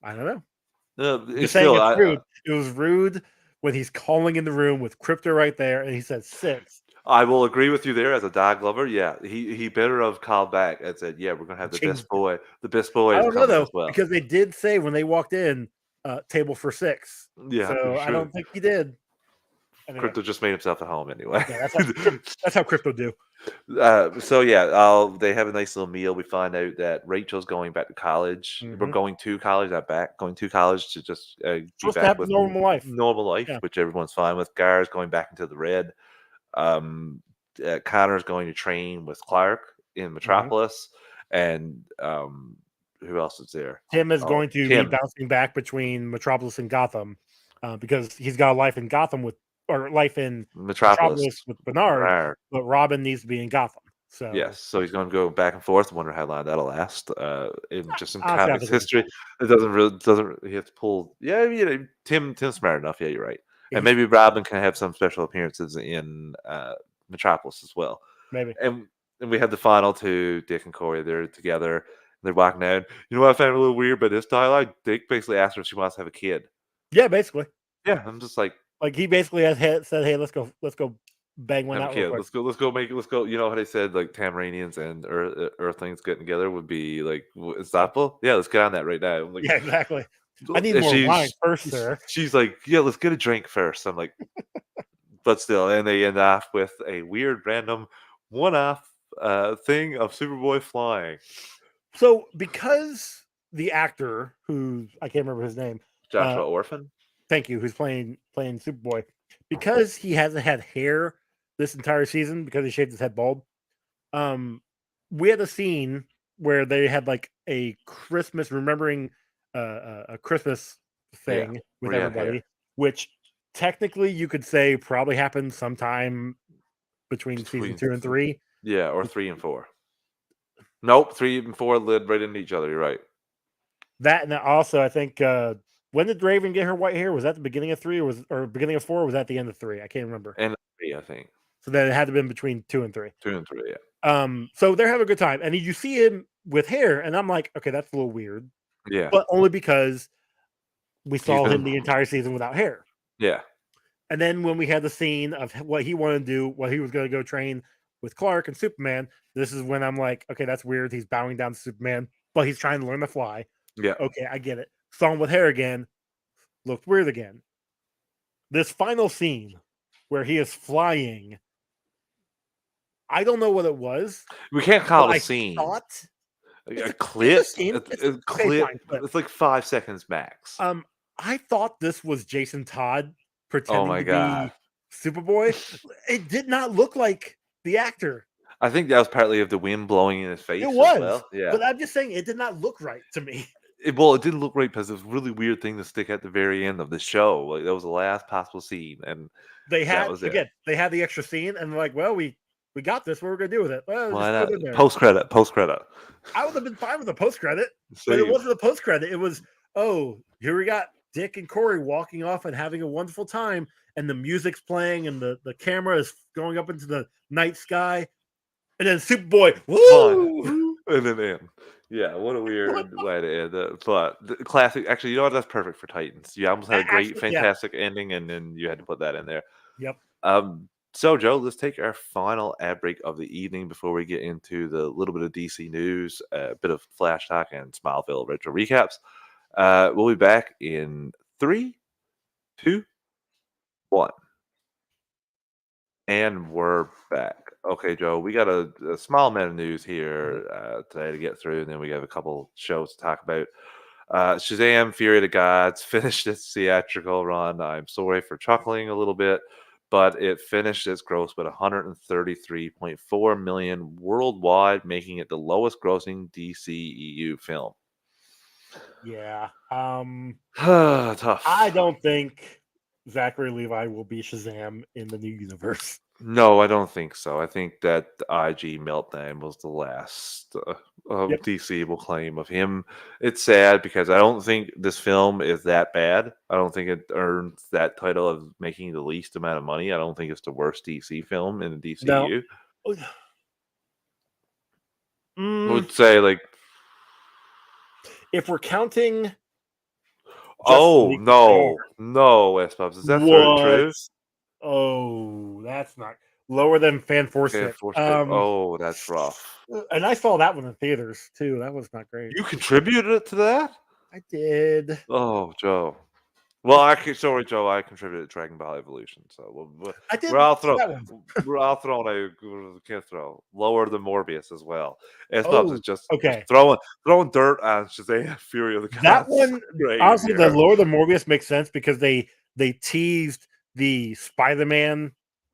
I don't know. it's Just saying still, it's rude. It was rude when he's calling in the room with Crypto right there, and he said 6. I will agree with you there as a dog lover. Yeah, he better have called back and said, "Yeah, we're gonna have the best boy. The best boy I is don't know coming though as well." because they did say when they walked in, table for 6. Yeah, So I sure. don't think he did. Anyway, Crypto just made himself at home anyway. yeah, that's how Crypto do. So yeah, they have a nice little meal. We find out that Rachel's going back to college. We're Mhm. going to college, not back. Going to college to just be Supposed to back have with normal life. normal life, Yeah. which everyone's fine with. Gar's going back into the red. Um, Connor's going to train with Clark in Mhm. Metropolis, and who else is there? Tim is Oh, going to be Tim, bouncing back between Metropolis and Gotham because he's got a life in Gotham or life in Metropolis, Metropolis with Bernard, Bernard. but Robin needs to be in Gotham. So Yes, so he's going to go back and forth. Wonder how long that'll last. In honestly, I comics think it'll be history, it doesn't. He has to pull. Yeah, Tim's smart enough. Yeah, you're right. And fine. maybe Robin can have some special appearances in Metropolis as well. Maybe. And we have the final two, Dick and Corey. They're together. They're walking out. You know what I found a little weird about this dialogue? Dick basically asked her if she wants to have a kid. Yeah, basically. Yeah, I'm just like He basically said, "Hey, let's go bang one have a out real kid. quick." Let's go make it. Let's go. You know how they said like Tamaranians and Earthlings getting together would be like unstoppable. Yeah, let's get on that right now. I'm like, Yeah, exactly. I need and more wine first, sir. she's like, yeah, let's get a drink first. I'm like, but still, and they end off with a weird random one-off thing of Superboy flying. So because the actor who I can't remember his name, Joshua Orphan. thank you, who's playing Superboy, because he hasn't had hair this entire season because he shaved his head bald. We had a scene where they had like a Christmas remembering a Christmas thing with where he had hair. everybody, which technically you could say probably happened sometime between season 2 and 3. Yeah, or 3 and 4. Nope, 3 and 4 led right into each other. You're right. That and also I think when did Raven get her white hair? Was that the beginning of 3 or beginning of 4? Or was that the end of 3? I can't remember. And 3, I think. So then it had to have been between 2 and 3. 2 and 3, yeah. So they're having a good time, and you see him with hair, and I'm like, okay, that's a little weird. Yeah. But only because we saw him the entire season without hair. Yeah. And then when we had the scene of what he wanted to do, what he was going to go train with Clark and Superman, this is when I'm like, okay, that's weird. He's bowing down to Superman, but he's trying to learn to fly. Yeah. Okay, I get it. Saw him with hair again. Looked weird again. This final scene where he is flying, I don't know what it was. We can't call it a I scene. thought a clip. It's a clip. clip. It's like 5 seconds max. I thought this was Jason Todd pretending my to God. be Superboy. It did not look like the actor. I think that was partly of the wind blowing in his face. It was, as well. Yeah. but I'm just saying it did not look right to me. It didn't look right because it was a really weird thing to stick at the very end of the show. Like that was the last possible scene, and They had it. they had the extra scene, and they're like, "Well, we got this. What we're gonna do with it? Well, Why just not? put it in there." Post credit. I would have been fine with the post credit, but it wasn't a post credit. It was, oh, here we got Dick and Corey walking off and having a wonderful time, and the music's playing, and the camera is going up into the night sky, and then Superboy, woo, and then end. Yeah, what a weird way to end it. But the classic, actually, you know what? That's perfect for Titans. You almost had a great, fantastic ending, and then you had to put that in there. Yep. So, Joe, let's take our final ad break of the evening before we get into the little bit of DC news, a bit of Flash talk, and Smallville retro recaps. We'll be back in 3, 2, 1. And we're back. Okay, Joe, we got a small amount of news here today to get through, and then we have a couple shows to talk about. Shazam! Fury of the Gods finished its theatrical run. I'm sorry for chuckling a little bit, but it finished its gross with 133.4 million worldwide, making it the lowest grossing DCEU film. Yeah. Tough. I don't think Zachary Levi will be Shazam in the new universe. No, I don't think so. I think that the IG meltdown was the last Yep. DC will claim of him. It's sad because I don't think this film is that bad. I don't think it earns that title of making the least amount of money. I don't think it's the worst DC film in the No. DCU. I Mm, would say like, if we're counting Justice oh League no, Dark, no, S-Bubs. Is that what? true? Oh, that's not lower than Fan Force Okay, Fit. force fit. Oh, that's rough. And I saw that one in theaters too. That was not great. You contributed to that? I did. Oh, Joe. Well, sorry, Joe. I contributed to Dragon Ball Evolution, so I did we're all see throw that one. we're all throwing a can't throw lower than Morbius as well. S Bubs is Oh, just okay. throwing dirt on Shazam! Fury of the That Gods. one, Grave honestly, the here. lower the Morbius makes sense because they teased the Spider-Man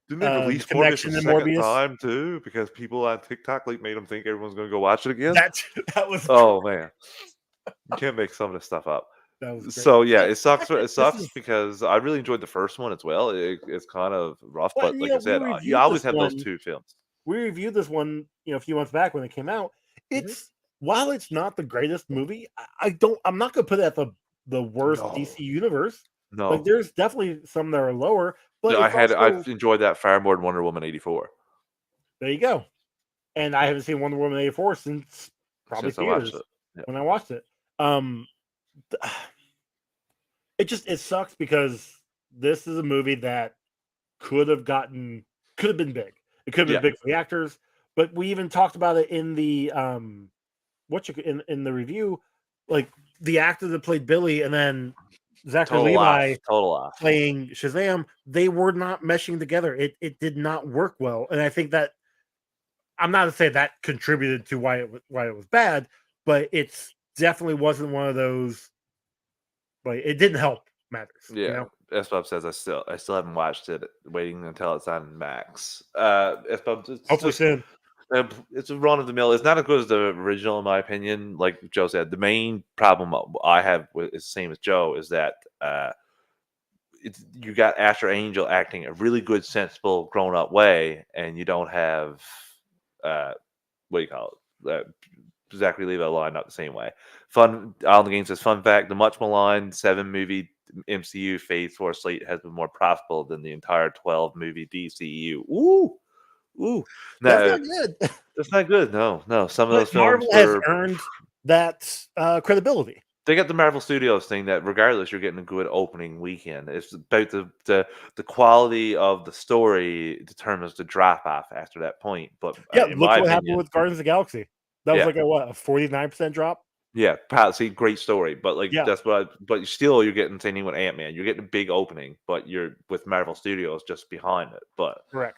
Didn't they release Morbius a connection in second Morbius. time too? Because people on TikTok like made them think everyone's going to go watch it again. That was Oh man, you can't make some of this stuff up. that was great. So yeah, Yeah, it sucks. I think It this sucks is because I really enjoyed the first one as well. It's kind of rough, well, but like I we said, you reviewed always this have those one. two films. We reviewed this one, a few months back when it came out. Mhm. It's while it's not the greatest movie, I'm not gonna put it at the worst No, DC universe. Like no. there's definitely some that are lower, but Yeah, it's I've also enjoyed that far more than Wonder Woman 84 there you go. And I haven't seen Wonder Woman 84 since probably since I watched theaters it. Yeah. when I watched it. Um it sucks because this is a movie that could have been big. It could have Yeah. been big for the actors, but we even talked about it in the in the review, like the actor that played Billy and then Zachary Total Levi off. Total off. playing Shazam, they were not meshing together. It did not work well, and I think that I'm not to say that contributed to why it was bad, but it's definitely wasn't one of those like it didn't help matters. Yeah. SBub says I still haven't watched it, waiting until it's on Max. SBub, it's Hopefully just soon. it's a run of the mill. It's not as good as the original, in my opinion. Like Joe said, the main problem I have is the same as Joe is that you got Asher Angel acting a really good, sensible, grown up way, and you don't have what do you call it? Zachary Levi lined up the same way. Fun. Alan the Game says, fun fact: the much maligned 7-movie MCU Phase 4 slate has been more profitable than the entire 12-movie DCU. Ooh, ooh. That's No, not good. that's not good. No, no. Some of But those films Marvel has were. earned that credibility. They got the Marvel Studios thing that regardless you're getting a good opening weekend. It's about the quality of the story determines the drop off after that point. But Yeah, in look my what happened opinion, with Guardians of the Galaxy. That was yeah, like a 49% drop. yeah, see, great story. But like Yeah, that's what. But still, you're getting same thing with Ant-Man. You're getting a big opening, but you're with Marvel Studios just behind it. But correct.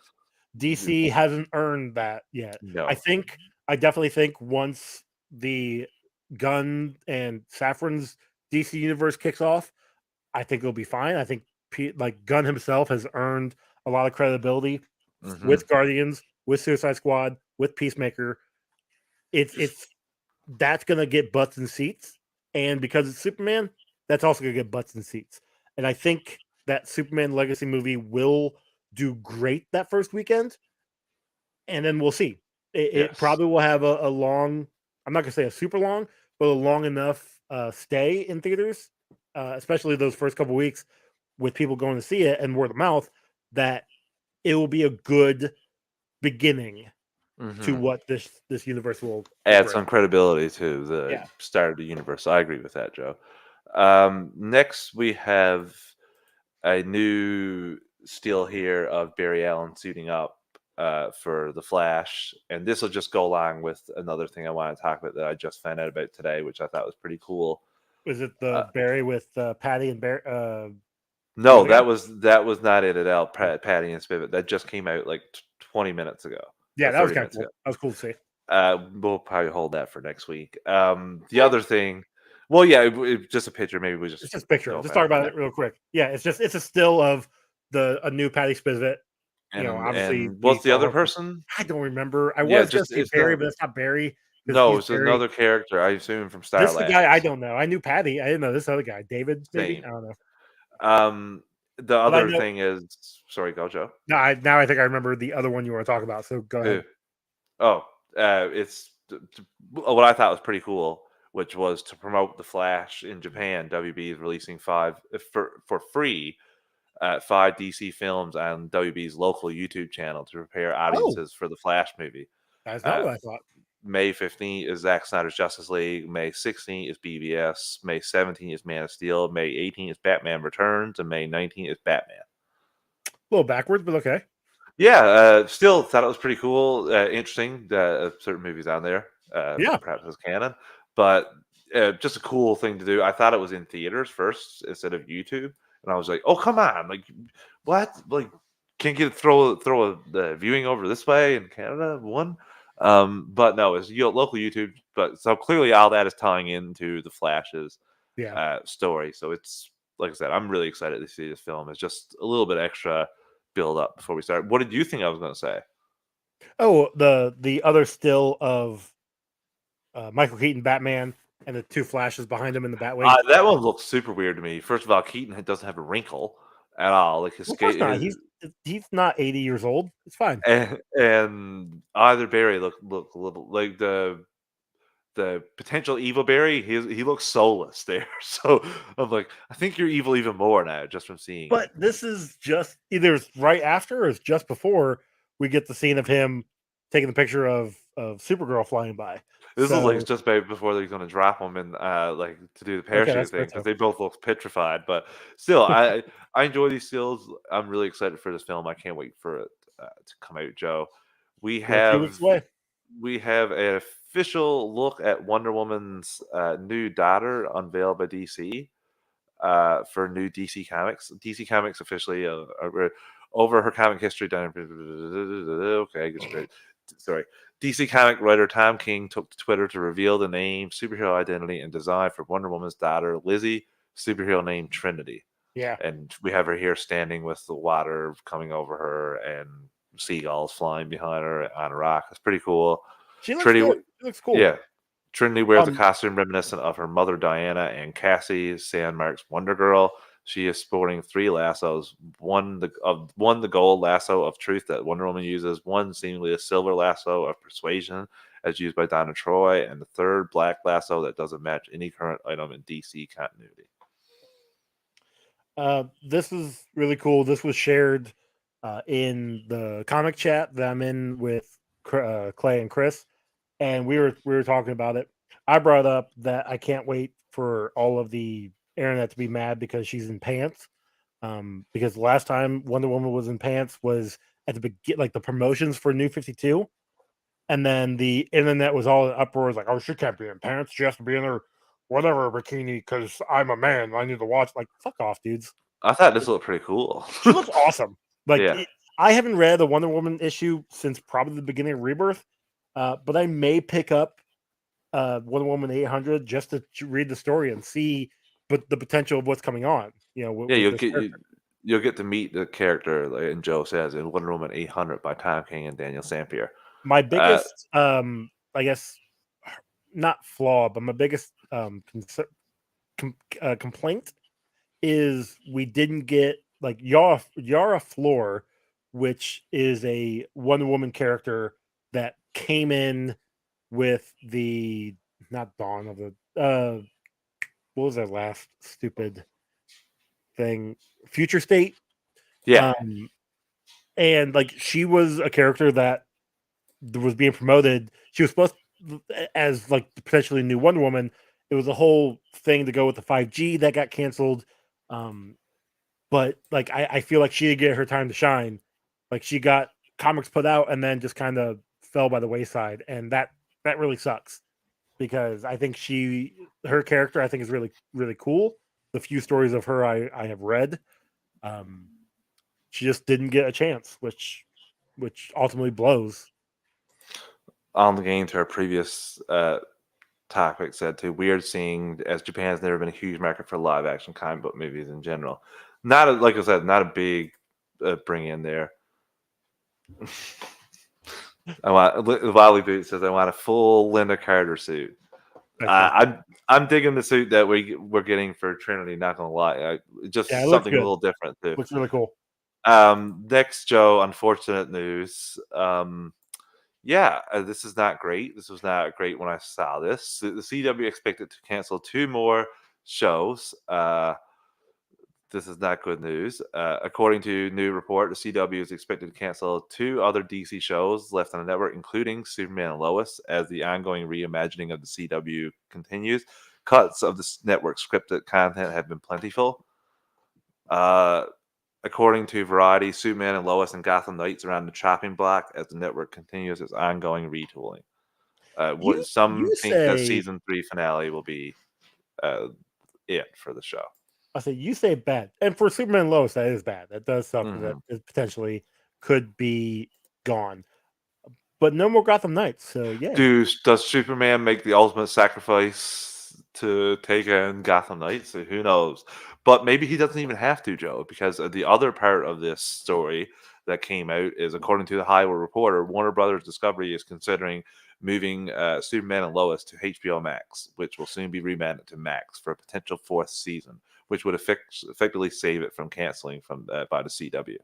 DC hasn't earned that yet. no, I definitely think once the Gunn and Safran's DC universe kicks off, I think it'll be fine. I think like Gunn himself has earned a lot of credibility hmm with Guardians, with Suicide Squad, with Peacemaker. It's that's gonna get butts and seats, and because it's Superman, that's also gonna get butts and seats. And I think that Superman Legacy movie will do great that first weekend, and then we'll see. It yes, probably will have a long. I'm not gonna say a super long, but a long enough stay in theaters, especially those first couple weeks with people going to see it and word of mouth. That it will be a good beginning to hmm what this universe will add bring. some credibility to the Yeah. start of the universe. I agree with that, Joe. Next, we have a new still here of Barry Allen suiting up for the Flash, and this will just go along with another thing I want to talk about that I just found out about today, which I thought was pretty cool. Was it Uh, the Barry with Patty and Barry no, doing it? that was not it at all. Patty and Spivot that just came out like 20 minutes ago Yeah, or that was 30 kind of minutes cool. ago. That was cool to see. We'll probably hold that for next week. The other thing Well, yeah, just a picture. Maybe we It's just just a picture. go Just about talk it from about there. it real quick. Yeah, it's a still of a new Patty Spivot. Obviously And we what's the saw other her. person? I don't remember. I Yeah, was gonna just say it's Barry, not. but that's not Barry because No, he's it's Barry. another character. I assume from Star This is the guy I Labs. don't know. I knew Patty. I didn't know this other guy. David, maybe? Same. I don't know. The But I other know thing is, sorry, go Joe. now I think I remember the other one you want to talk about. So go ahead. Who? Oh, it's what I thought was pretty cool, which was to promote the Flash in Japan. WB is releasing for free 5 DC films on WB's local YouTube channel to prepare Oh, audiences for the Flash movie. that's not Uh, what I thought. May 15th is Zack Snyder's Justice League. May 16th is BVS. May 17th is Man of Steel. May 18th is Batman Returns. And May 19th is Batman. A little backwards, but okay. Yeah, still thought it was pretty cool, interesting that certain movies on there, Yeah. perhaps as canon, but just a cool thing to do. I thought it was in theaters first instead of YouTube, and I was like, "Oh, come on! Like, what? Like, can't get throw a viewing over this way in Canada? One." But no, it's local YouTube. But so clearly, all that is tying into the Flash's Yeah. story. So it's like I said, I'm really excited to see this film. It's just a little bit extra build up before we start. What did you think I was going to say? Oh, the other still of Michael Keaton Batman and the two flashes behind him in the Batwing. That one looks super weird to me. First of all, Keaton doesn't have a wrinkle at all. Like his Well, of course skate, not. his He's not 80 years old. It's fine. and either Barry look a little like the potential evil Barry. He looks soulless there. So I'm like, I think you're evil even more now just from seeing him. But this is just either it's right after or it's just before we get the scene of him taking the picture of Supergirl flying by. This looks like it's So just before they're going to drop him in, like to do the okay, parachute that's fair thing too. because they both look petrified. But still, I enjoy these stills. I'm really excited for this film. I can't wait for it to come out, Joe. We We're a few have weeks away. we have an official look at Wonder Woman's new daughter unveiled by DC for new DC Comics. DC Comics officially over her comic history. Okay, I guess sorry. DC comic writer Tom King took to Twitter to reveal the name, superhero identity, and design for Wonder Woman's daughter, Lizzie, superhero name Trinity. Yeah, And we have her here standing with the water coming over her and seagulls flying behind her on a rock. It's pretty cool. she looks Trinity, good. She looks cool. yeah. Trinity wears a Um, costume reminiscent of her mother Diana and Cassie Sandmark's Wonder Girl. She is sporting 3 lassos. One the gold lasso of truth that Wonder Woman uses. One seemingly a silver lasso of persuasion, as used by Donna Troy, and the third black lasso that doesn't match any current item in DC continuity. this is really cool. This was shared in the comic chat that I'm in with Clay and Chris, and we were talking about it. I brought up that I can't wait for all of the internet to be mad because she's in pants. Because the last time Wonder Woman was in pants was at the begin, like the promotions for New 52, and then the internet was all in uproar, like, "Oh, she can't be in pants; she has to be in her whatever bikini because I'm a man. I need to watch." Like, fuck off, dudes. I thought this looked pretty cool. She looks awesome. Like, Yeah. I haven't read a Wonder Woman issue since probably the beginning of Rebirth, but I may pick up Wonder Woman 800 just to read the story and see, but the potential of what's coming on. Yeah, With this character. you'll get to meet the character, like and Joe says, in Wonder Woman 800 by Tom King and Daniel Sampier. My Uh, biggest, I guess, not flaw, but my biggest complaint is we didn't get like Yara Floor, which is a Wonder Woman character that came in with the not Dawn of the what was that last stupid thing? Future State. yeah, And like she was a character that was being promoted. She was supposed as like the potentially new Wonder Woman. It was a whole thing to go with the 5G that got canceled. Um, but like I feel like she did get her time to shine. Like she got comics put out and then just kind of fell by the wayside, and that really sucks because I think her character I think is really really cool. The few stories of her I have read, um, she just didn't get a chance, which ultimately blows. on the game to her previous Topic said too. Weird seeing as Japan's never been a huge market for live action comic book movies in general. Not a, like I said, not a big bring in there. I want Wally Boot says I want a full Linda Carter suit. I'm digging the suit that we're getting for Trinity. Not gonna lie, just Yeah, it looks something a good. little different too. Looks really cool. Next, Joe. Unfortunate news. This is not great. This was not great when I saw this. The CW expected to cancel 2 more shows. This is not good news. According to new report, the CW is expected to cancel 2 other DC shows left on the network, including Superman and Lois, as the ongoing reimagining of the CW continues. Cuts of the network scripted content have been plentiful. According to Variety, Superman and Lois and Gotham Knights are on the chopping block as the network continues its ongoing retooling. Some You think that say season 3 finale will be it for the show. I say you say bad, and for Superman and Lois, that is bad. That does something that potentially could be gone. But no more Gotham Knights, so yeah. Does Superman make the ultimate sacrifice to take in Gotham Knights? Who knows? But maybe he doesn't even have to, Joe, because the other part of this story that came out is, according to the Hollywood Reporter, Warner Brothers Discovery is considering moving Superman and Lois to HBO Max, which will soon be rebranded to Max for a potential 4th season, which would effectively save it from canceling by the CW.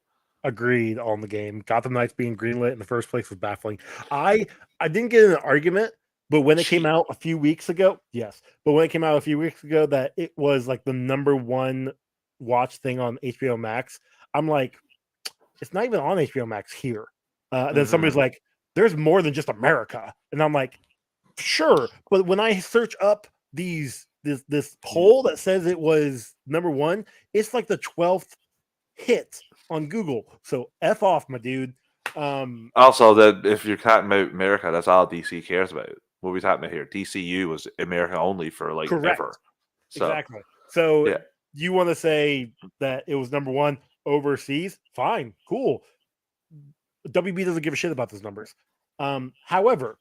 Agreed on the game. Gotham Knights being greenlit in the first place was baffling. I didn't get in an argument, but when it came out a few weeks ago, that it was like the #1 watch thing on HBO Max, I'm like, it's not even on HBO Max here. Then somebody's like, there's more than just America, and I'm like, sure, but when I search up this poll that says it was #1, it's like the 12th hit on Google. So F off, my dude. Also, that if you're talking about America, that's all DC cares about. What we talking about here? DCU was America only for like correct. ever. So, exactly. So yeah. you want to say that it was #1 overseas? Fine, cool. WB doesn't give a shit about those numbers. However,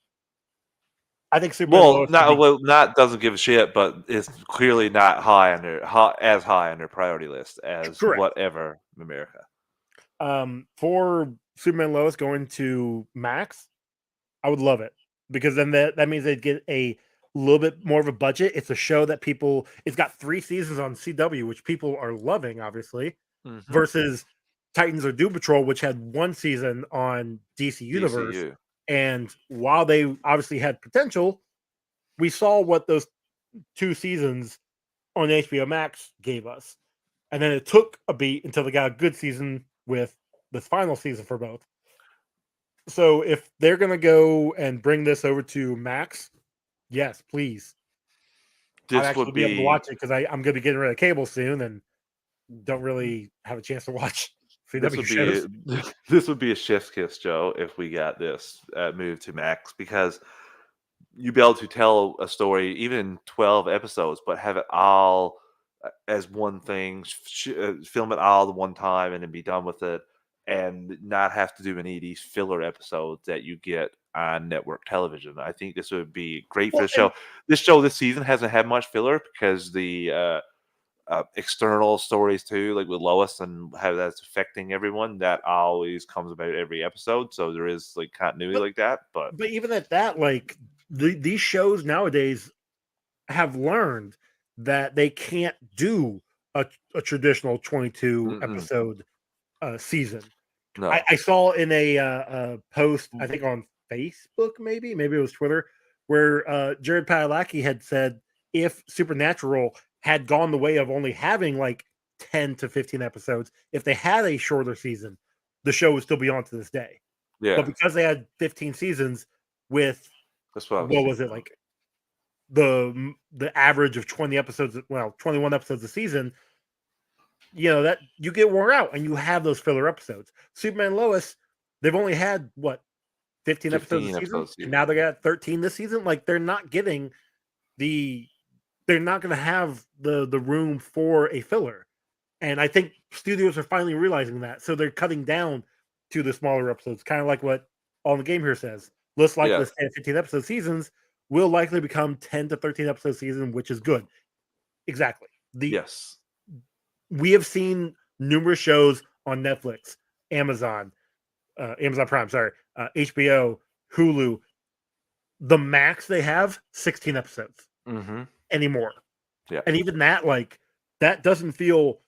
I think Superman not doesn't give a shit, but it's clearly not as high on their priority list as correct. whatever America. For Superman Lois going to Max, I would love it, because then that means they'd get a little bit more of a budget. It's a show that it's got 3 seasons on CW, which people are loving, obviously, versus Titans or Doom Patrol, which had 1 season on DC Universe. DCU. And while they obviously had potential, we saw what those 2 seasons on HBO Max gave us. And then it took a beat until they got a good season with this final season for both. So if they're going to go and bring this over to Max, yes, please. I'll actually be able to watch it, because I'm going to be getting rid of cable soon and don't really have a chance to watch CW shows. This would be a chef's kiss, Joe, if we got this moved to Max, because you'd be able to tell a story even in 12 episodes, but have it all as one thing, film it all at one time and then be done with it, and not have to do any of these filler episodes that you get on network television. I think this would be great for the show. This season hasn't had much filler because the external stories too, like with Lois and how that's affecting everyone, that always comes about every episode. So there is like continuity like that. But even at that, like these shows nowadays have learned that they can't do a traditional 22 episode season. No. I saw in a post, I think on Facebook, maybe it was Twitter, where Jared Padalecki had said if Supernatural had gone the way of only having like 10 to 15 episodes, if they had a shorter season, the show would still be on to this day. Yeah. But because they had 15 seasons with, what was it, like the average of 20 episodes, 21 episodes a season, that you get worn out and you have those filler episodes. Superman and Lois, they've only had 15 episodes a season, and now they got 13 this season. Like they're not going to have the room for a filler. And I think studios are finally realizing that. So they're cutting down to the smaller episodes, kind of like what On the Game here says. Let's 10, 15 episode seasons will likely become 10 to 13 episode season, which is good. Exactly. Yes. We have seen numerous shows on Netflix, Amazon Prime, sorry, HBO, Hulu. The max they have 16 episodes anymore. Yeah. And even that, like, that doesn't feel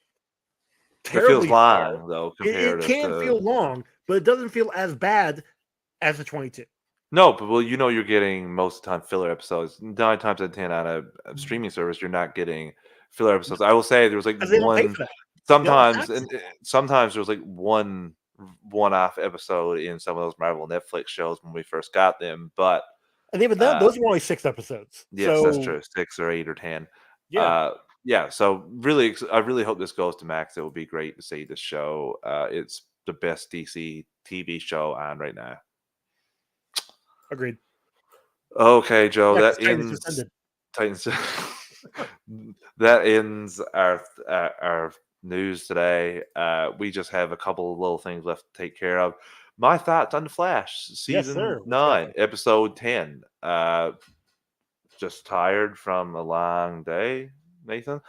It feels terribly long, though, It comparative can to... feel long, but it doesn't feel as bad as the 22. No, but well, you're getting most of the time filler episodes. 9 times out of 10 on a streaming service, you're not getting filler episodes. I will say there was like Because they don't pay one for that. sometimes, and sometimes there was like one-off episode in some of those Marvel Netflix shows when we first got them. But And even then, those were only 6 episodes. yes, that's So true. 6 or 8 or 10. yeah, Yeah. So really, I really hope this goes to Max. It would be great to see this show. It's the best DC TV show on right now. agreed. Okay, Joe, Yeah, because that Titans just ends ended. Titans. That ends our news today. We just have a couple of little things left to take care of. My thoughts on the Flash, Yes, season sir. What's 9, happening? episode 10. Just tired from a long day, Nathan.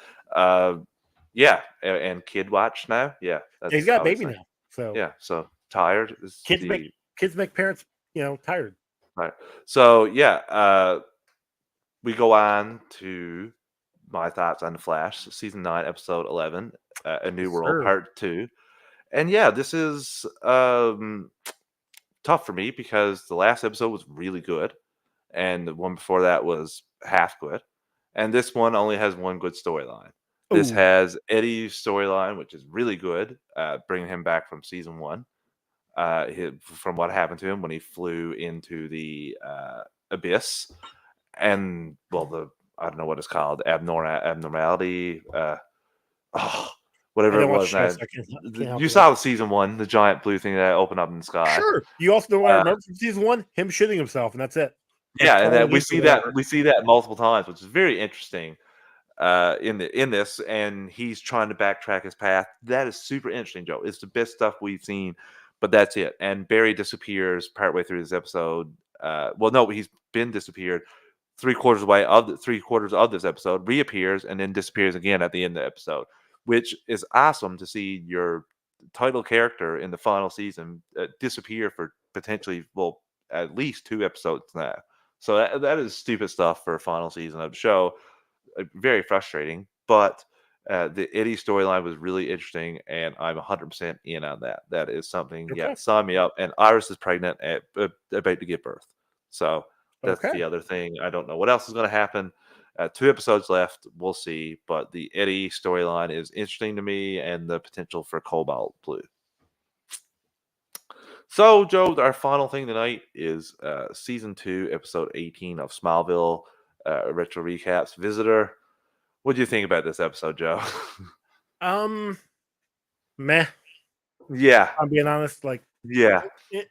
Yeah, and kid watch now. Yeah, He's that's got a baby obviously... now, so Yeah. So tired is kids make the... kids make parents, tired. Right. So yeah, we go on to my thoughts on the Flash, season 9, episode 11, A New Yes, World, sir. part 2. And yeah, this is tough for me because the last episode was really good, and the one before that was half good, and this one only has one good storyline. This Ooh, has Eddie's storyline, which is really good, bringing him back from season 1, from what happened to him when he flew into the abyss, and well, the... I don't know what it's called, abnormality, oh, I whatever it didn't watch was. the show, Now, so I can't help you you there. saw the season 1, the giant blue thing that opened up in the sky. Sure. You also know what I Uh, remember from season 1? Him shitting himself, and that's it. Like yeah, and that crawling into whatever. we see that multiple times, which is very interesting. In this, and he's trying to backtrack his path. That is super interesting, Joe. It's the best stuff we've seen, but that's it. And Barry disappears partway through this episode. Well, no, he's been disappeared 3/4 of this episode, reappears and then disappears again at the end of the episode, which is awesome to see your title character in the final season disappear for potentially, well, at least 2 episodes now. So that is stupid stuff for a final season of the show. Very frustrating, but the Eddie storyline was really interesting, and I'm 100% in on that. That is something, yeah, Okay. sign me up. And Iris is pregnant, about to give birth. So that's Okay. the other thing. I don't know what else is going to happen. 2 episodes left. We'll see. But the Eddie storyline is interesting to me, and the potential for Cobalt Blue. So, Joe, our final thing tonight is season 2, episode 18 of Smallville, retro recaps. Visitor. What do you think about this episode, Joe? Meh. Yeah, I'm being honest. Like, yeah. it,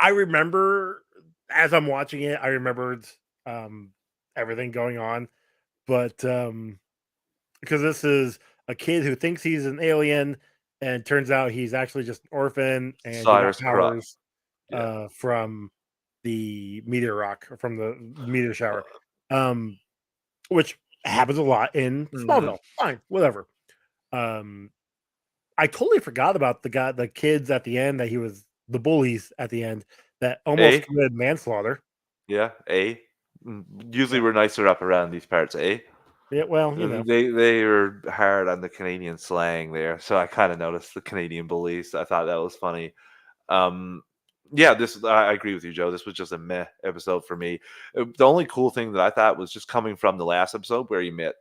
I remember as I'm watching it, I remembered everything going on, but because this is a kid who thinks he's an alien, and turns out he's actually just an orphan, and he got Cyrus Crust. powers Yeah. from the meteor rock, or from the meteor shower, um, which happens a lot in Mhm. Smallville. Fine, whatever. Um, I totally forgot about the kids at the end, that he was the bullies at the end that almost A? committed manslaughter. Yeah, A. Usually Yeah, we're nicer up around these parts, A. yeah. Well, They were hard on the Canadian slang there, so I kind of noticed the Canadian bullies. I thought that was funny. Um, yeah, this I agree with you, Joe. This was just a meh episode for me. The only cool thing that I thought was just coming from the last episode where you met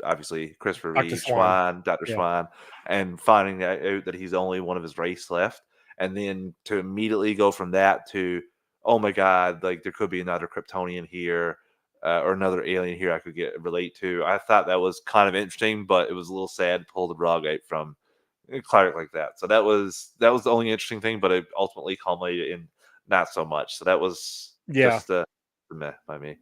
obviously Christopher Dr. Reeve, Swan. Dr. Yeah. Swan, and finding out that he's only one of his race left, and then to immediately go from that to, oh my God, like there could be another Kryptonian here, or another alien here I could relate to. I thought that was kind of interesting, but it was a little sad to pull the rug out from Clark like that. So that was the only interesting thing, but it ultimately culminated in not so much. So that was Yeah. just meh by me.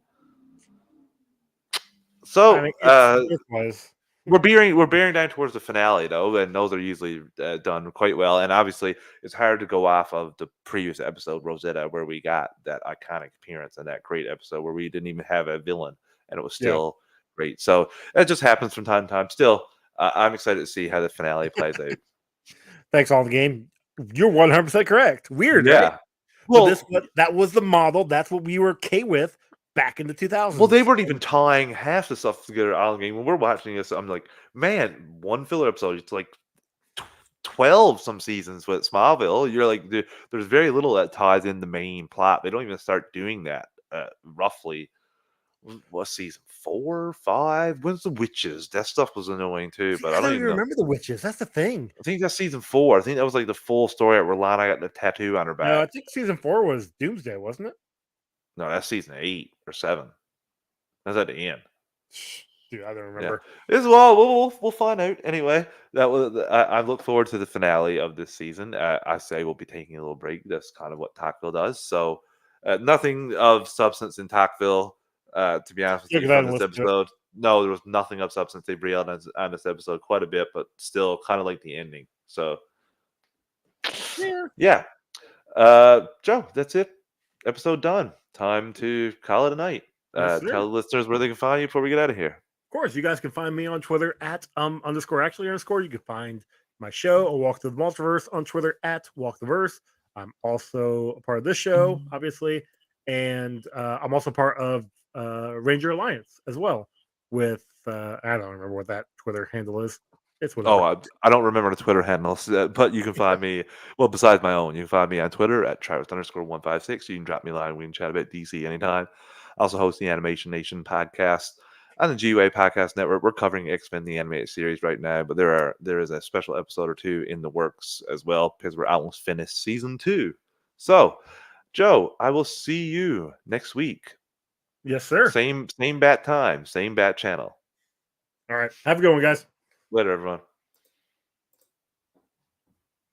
I So mean, it was. we're bearing down towards the finale though, and those are usually done quite well. And obviously, it's hard to go off of the previous episode, Rosetta, where we got that iconic appearance and that great episode where we didn't even have a villain, and it was Yeah. still great. So it just happens from time to time. Still, I'm excited to see how the finale plays out. Thanks, all the game. You're 100% correct. Weird, right? Yeah. But Well, that was the model. That's what we were okay with back in the 2000s. well, they weren't even tying half the stuff together all game. When we're watching this, I'm like, man, one filler episode, it's like 12 some seasons with Smallville. You're like, there's very little that ties in the main plot. They don't even start doing that roughly. What season 4, 5? When's the witches? That stuff was annoying too, See, but I I don't don't even even know. remember the witches. That's the thing. I think that's season 4. I think that was like the full story where Lana got the tattoo on her No, I back. think season 4 was Doomsday, wasn't it? No, that's season 8 or 7. That's at the end. Dude, I don't Yeah, remember. it's we'll find out anyway. That was I look forward to the finale of this season. I say we'll be taking a little break. That's kind of what Tocqueville does. So nothing of substance in Tocqueville. To be honest with Yeah, you, 'cause I from didn't this listen to it. episode, no, there was nothing of substance. They reeled on this episode quite a bit, but still kind of like the ending. So Yeah. yeah, Joe, that's it. Episode done. Time to call it a night. Yes, sir. Tell the listeners where they can find you before we get out of here. Of course, you guys can find me on Twitter at underscore actually underscore. You can find my show, A Walk to the Multiverse, on Twitter at Walktheverse. I'm also a part of this show, obviously, and I'm also part of Ranger Alliance as well. With I don't remember what that Twitter handle is. It's whatever. Oh, I don't remember the Twitter handles, but you can find me. Well, besides my own, you can find me on Twitter at Travis_156. You can drop me a line. We can chat about DC anytime. I also host the Animation Nation podcast on the GUA Podcast Network. We're covering X-Men the animated series right now, but there is a special episode or two in the works as well because we're almost finished season 2. So, Joe, I will see you next week. Yes, sir. Same bat time, same bat channel. All right. Have a good one, guys. Later, everyone.